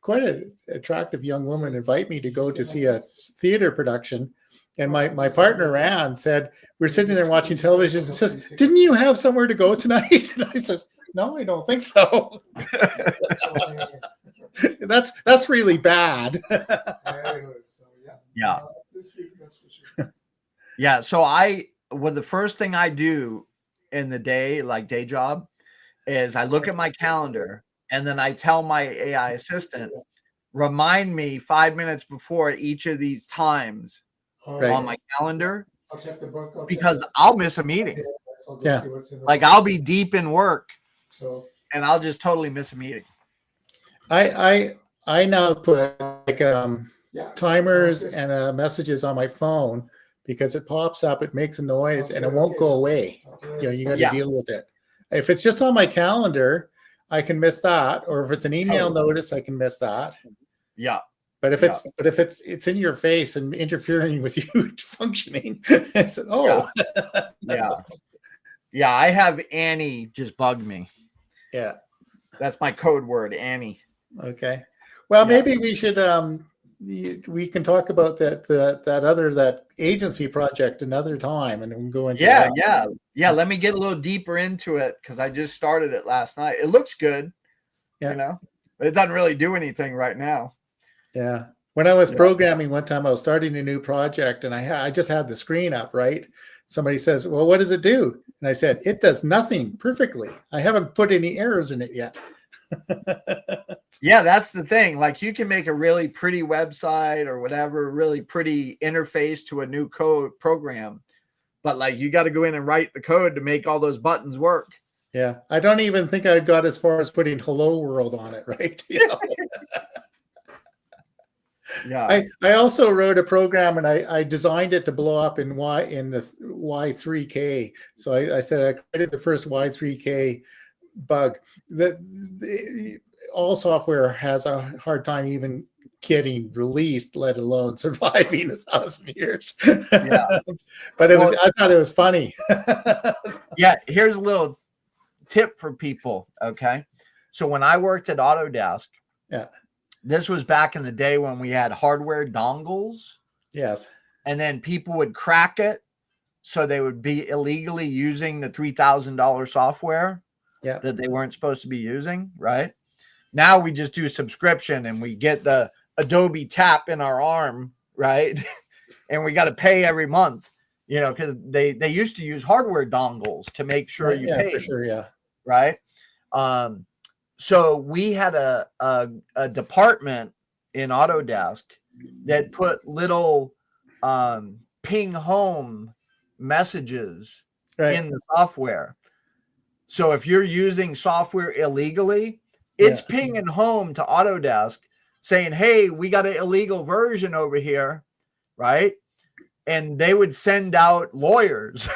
quite an attractive young woman invite me to go to see a theater production. And my partner, Ann, said, we're sitting there watching television and says, didn't you have somewhere to go tonight? And I says, no, I don't think so. That's really bad. Yeah. Yeah. So the first thing I do in the day, like day job, is I look at my calendar and then I tell my AI assistant, remind me 5 minutes before each of these times on my calendar, because I'll miss a meeting. Yeah. Like I'll be deep in work and I'll just totally miss a meeting. I now put like timers and messages on my phone because it pops up, it makes a noise, and it won't go away. You got to deal with it. If it's just on my calendar, I can miss that, or if it's an email notice, I can miss that. Yeah. But if it's in your face and interfering with you functioning, I said, oh, yeah. I have Annie just bug me. Yeah, that's my code word, Annie. Okay. Well, maybe we should we can talk about that agency project another time, and we can go into that. Yeah. Let me get a little deeper into it because I just started it last night. It looks good, but it doesn't really do anything right now. Yeah. When I was programming one time, I was starting a new project, and I just had the screen up, right? Somebody says, well, what does it do? And I said, it does nothing perfectly. I haven't put any errors in it yet. Yeah, that's the thing. Like you can make a really pretty website or whatever, really pretty interface to a new code program. But like you got to go in and write the code to make all those buttons work. Yeah. I don't even think I got as far as putting hello world on it, right? Yeah. I also wrote a program, and I designed it to blow up in the Y3K. So I said I created the first Y3K bug. All software has a hard time even getting released, let alone surviving 1,000 years. Yeah. But I thought it was funny. Yeah. Here's a little tip for people. Okay. So when I worked at Autodesk, this was back in the day when we had hardware dongles. Yes. And then people would crack it. So they would be illegally using the $3,000 software that they weren't supposed to be using. Right. Now we just do subscription and we get the Adobe tap in our arm. Right. And we got to pay every month, because they used to use hardware dongles to make sure you pay. For sure. Yeah. Right. So we had a department in Autodesk that put little ping home messages Right. in the software. So if you're using software illegally, it's Yeah. pinging home to Autodesk saying, hey, we got an illegal version over here, right? And they would send out lawyers.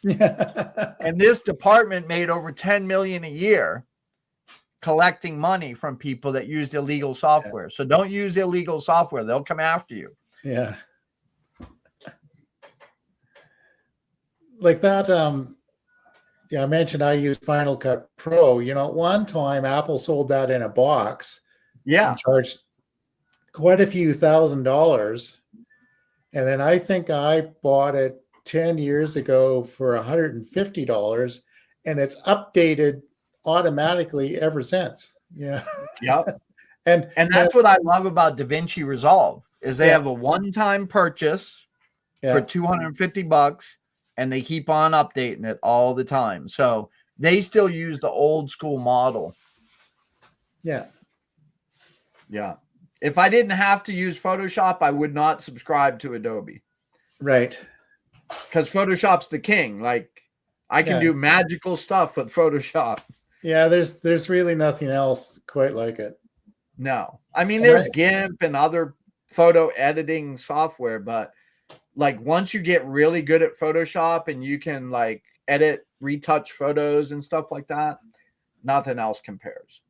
Yeah. And this department made over 10 million a year collecting money from people that use illegal software. So don't use illegal software. They'll come after you. Yeah. Like that, yeah, I mentioned I use Final Cut Pro. You know, at one time Apple sold that in a box Yeah. and charged quite a few $1,000s. And then I think I bought it 10 years ago for $150, and it's updated automatically ever since. Yeah. Yep. And that's what I love about DaVinci Resolve is they Yeah. have a one-time purchase for $250, and they keep on updating it all the time. So they still use the old school model. Yeah. Yeah. If I didn't have to use Photoshop, I would not subscribe to Adobe. Right. Because Photoshop's the king. Like I can do magical stuff with Photoshop. Yeah, there's really nothing else quite like it. No. I mean, there's GIMP and other photo editing software, but like once you get really good at Photoshop and you can like edit, retouch photos and stuff like that, nothing else compares.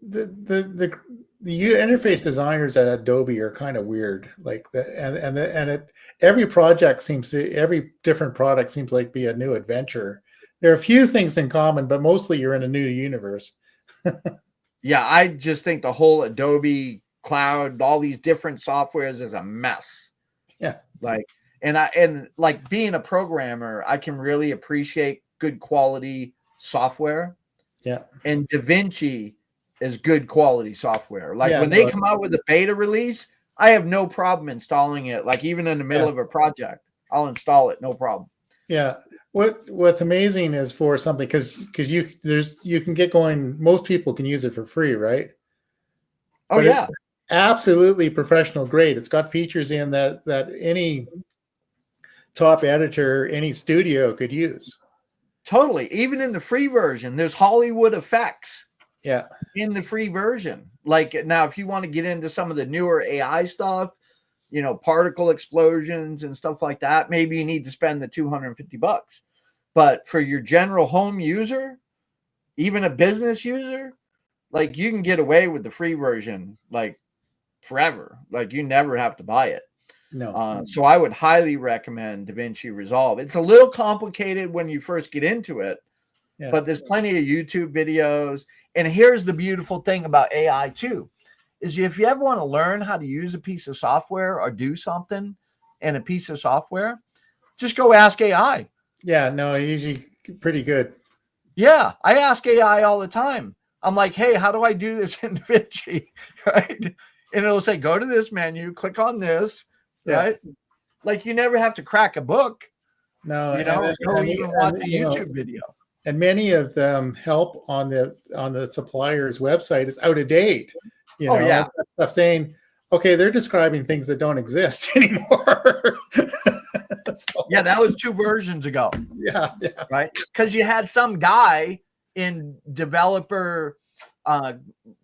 The interface designers at Adobe are kind of weird. Like every different product seems like be a new adventure. There are a few things in common, but mostly you're in a new universe. Yeah, I just think the whole Adobe cloud, all these different softwares is a mess. Yeah. Like, and like being a programmer, I can really appreciate good quality software. Yeah. And DaVinci is good quality software. Like when they come out with a beta release, I have no problem installing it. Like even in the middle of a project, I'll install it, no problem. Yeah. What's amazing is for something because you can get going. Most people can use it for free, right? Oh, but yeah. It's absolutely professional grade. It's got features in that any top editor, any studio could use. Totally. Even in the free version, there's Hollywood effects. Yeah. In the free version. Like now, if you want to get into some of the newer AI stuff, you know, particle explosions and stuff like that, maybe you need to spend the $250. But for your general home user, even a business user, like you can get away with the free version like forever. Like you never have to buy it. No. So I would highly recommend DaVinci Resolve. It's a little complicated when you first get into it, but there's plenty of YouTube videos. And here's the beautiful thing about AI too, is if you ever want to learn how to use a piece of software or do something in a piece of software, just go ask AI. Yeah, no, usually pretty good. Yeah, I ask AI all the time. I'm like, hey, how do I do this in DaVinci? Right? And it'll say, go to this menu, click on this, right? Like you never have to crack a book. No, you know, or even watch a YouTube video. And many of them help on the supplier's website is out of date. You know, stuff saying, okay, they're describing things that don't exist anymore. Yeah, that was 2 versions ago. Yeah. Right. Because you had some guy in developer,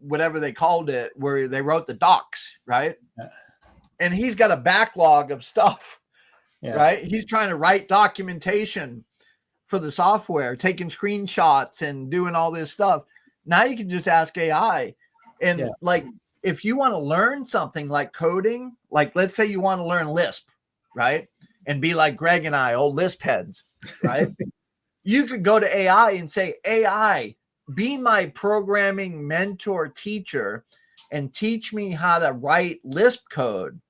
whatever they called it, where they wrote the docs, right? Yeah. And he's got a backlog of stuff, yeah. right? He's trying to write documentation for the software, taking screenshots and doing all this stuff. Now you can just ask AI. And like, if you want to learn something like coding, like let's say you want to learn Lisp, right? And be like Greg and I, old Lisp heads, right? You could go to AI and say, AI, be my programming mentor teacher and teach me how to write Lisp code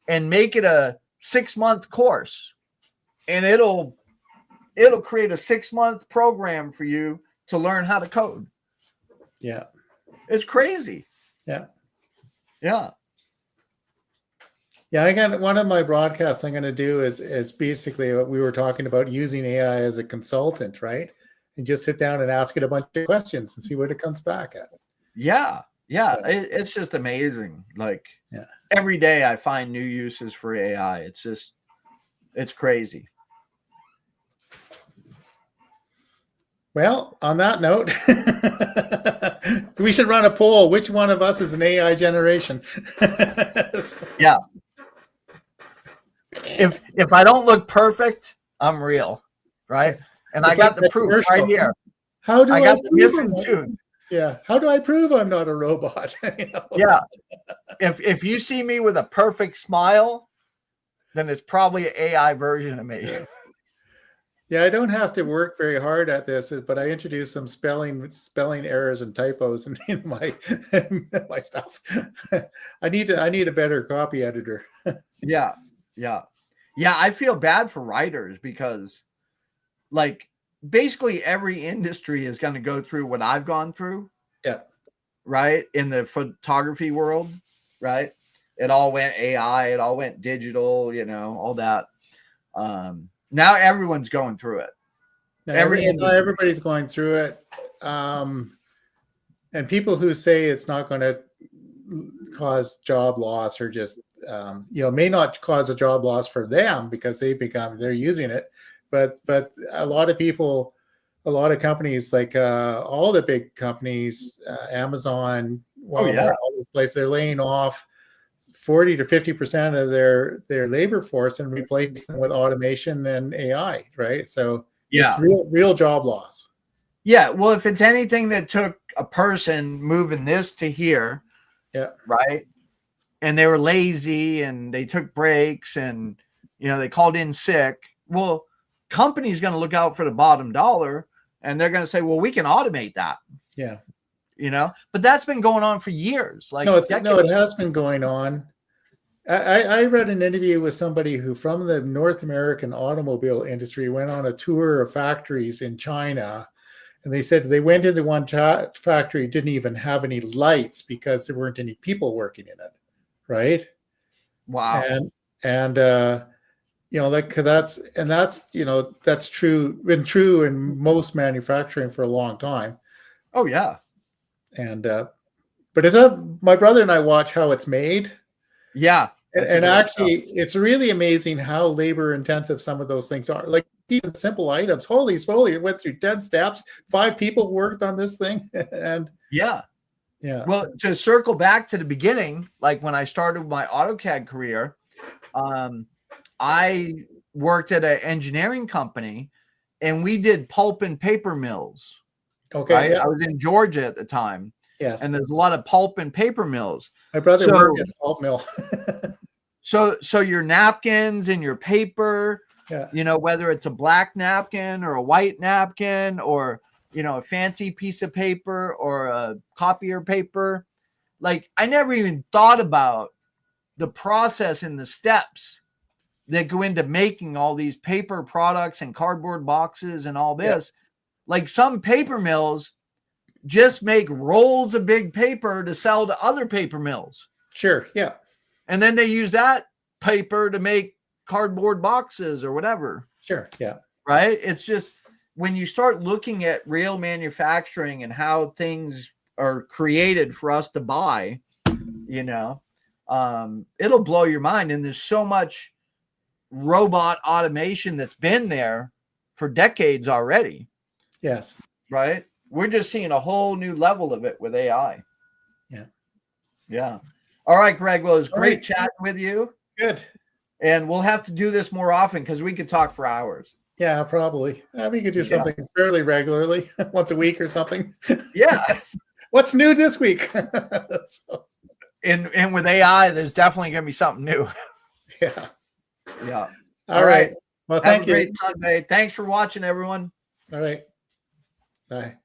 and make it a 6-month course. And it'll create a 6-month program for you to learn how to code. Yeah. It's crazy. Yeah. Yeah. Yeah, I got one of my broadcasts I'm going to do is basically what we were talking about, using AI as a consultant, right? And just sit down and ask it a bunch of questions and see what it comes back at. Yeah. Yeah, So, it's just amazing. Like yeah. every day I find new uses for AI. It's crazy. Well, on that note, we should run a poll. Which one of us is an AI generation? Yeah. If I don't look perfect, I'm real, right? And It's I got like the that proof right commercial. here. How do I I got the prove missing tooth. Yeah. How do I prove I'm not a robot? You know? Yeah. If you see me with a perfect smile, then it's probably an AI version of me. Yeah. Yeah, I don't have to work very hard at this, but I introduced some spelling errors and typos in my my stuff. I need a better copy editor. Yeah. Yeah. Yeah. I feel bad for writers because, like, basically every industry is going to go through what I've gone through. Yeah. Right. In the photography world. Right. It all went AI. It all went digital, all that. Now everyone's going through it. Everybody's going through it. And people who say it's not going to cause job loss or just, may not cause a job loss for them because they're using it. But a lot of people, a lot of companies, like all the big companies, Amazon, Walmart, all those places, they're laying off 40 to 50% of their labor force and replacing them with automation and AI, right? So it's real job loss. Yeah, well, if it's anything that took a person moving this to here, right, and they were lazy and they took breaks and they called in sick, well, company's going to look out for the bottom dollar and they're going to say, well, we can automate that. Yeah. But that's been going on for years. Like it has been going on. I read an interview with somebody who from the North American automobile industry went on a tour of factories in China. And they said they went into one factory, didn't even have any lights because there weren't any people working in it. Right. Wow. And that's been true in most manufacturing for a long time. Oh yeah. And, but my brother and I watch how it's made. Yeah. And actually, it's really amazing how labor intensive some of those things are. Like even simple items. Holy smoly, it went through 10 steps. 5 people worked on this thing. And yeah. Well, to circle back to the beginning, like when I started my AutoCAD career, I worked at an engineering company and we did pulp and paper mills. Okay. Right? Yeah. I was in Georgia at the time. Yes. And there's a lot of pulp and paper mills. My brother worked at a pulp mill. So your napkins and your paper, whether it's a black napkin or a white napkin or, a fancy piece of paper or a copier paper, like I never even thought about the process and the steps that go into making all these paper products and cardboard boxes and all this. Yeah. Like some paper mills just make rolls of big paper to sell to other paper mills. Sure. Yeah. And then they use that paper to make cardboard boxes or whatever. Sure. Yeah. Right. It's just when you start looking at real manufacturing and how things are created for us to buy, it'll blow your mind. And there's so much robot automation that's been there for decades already. Yes. Right. We're just seeing a whole new level of it with AI. Yeah. Yeah. All right, Greg. Well, it was great chatting with you. Good. And we'll have to do this more often because we could talk for hours. Yeah, probably. We could do something fairly regularly, once a week or something. Yeah. What's new this week? And with AI, there's definitely going to be something new. Yeah. Yeah. All right. Well, thank you. Have a great Sunday. Thanks for watching, everyone. All right. Bye.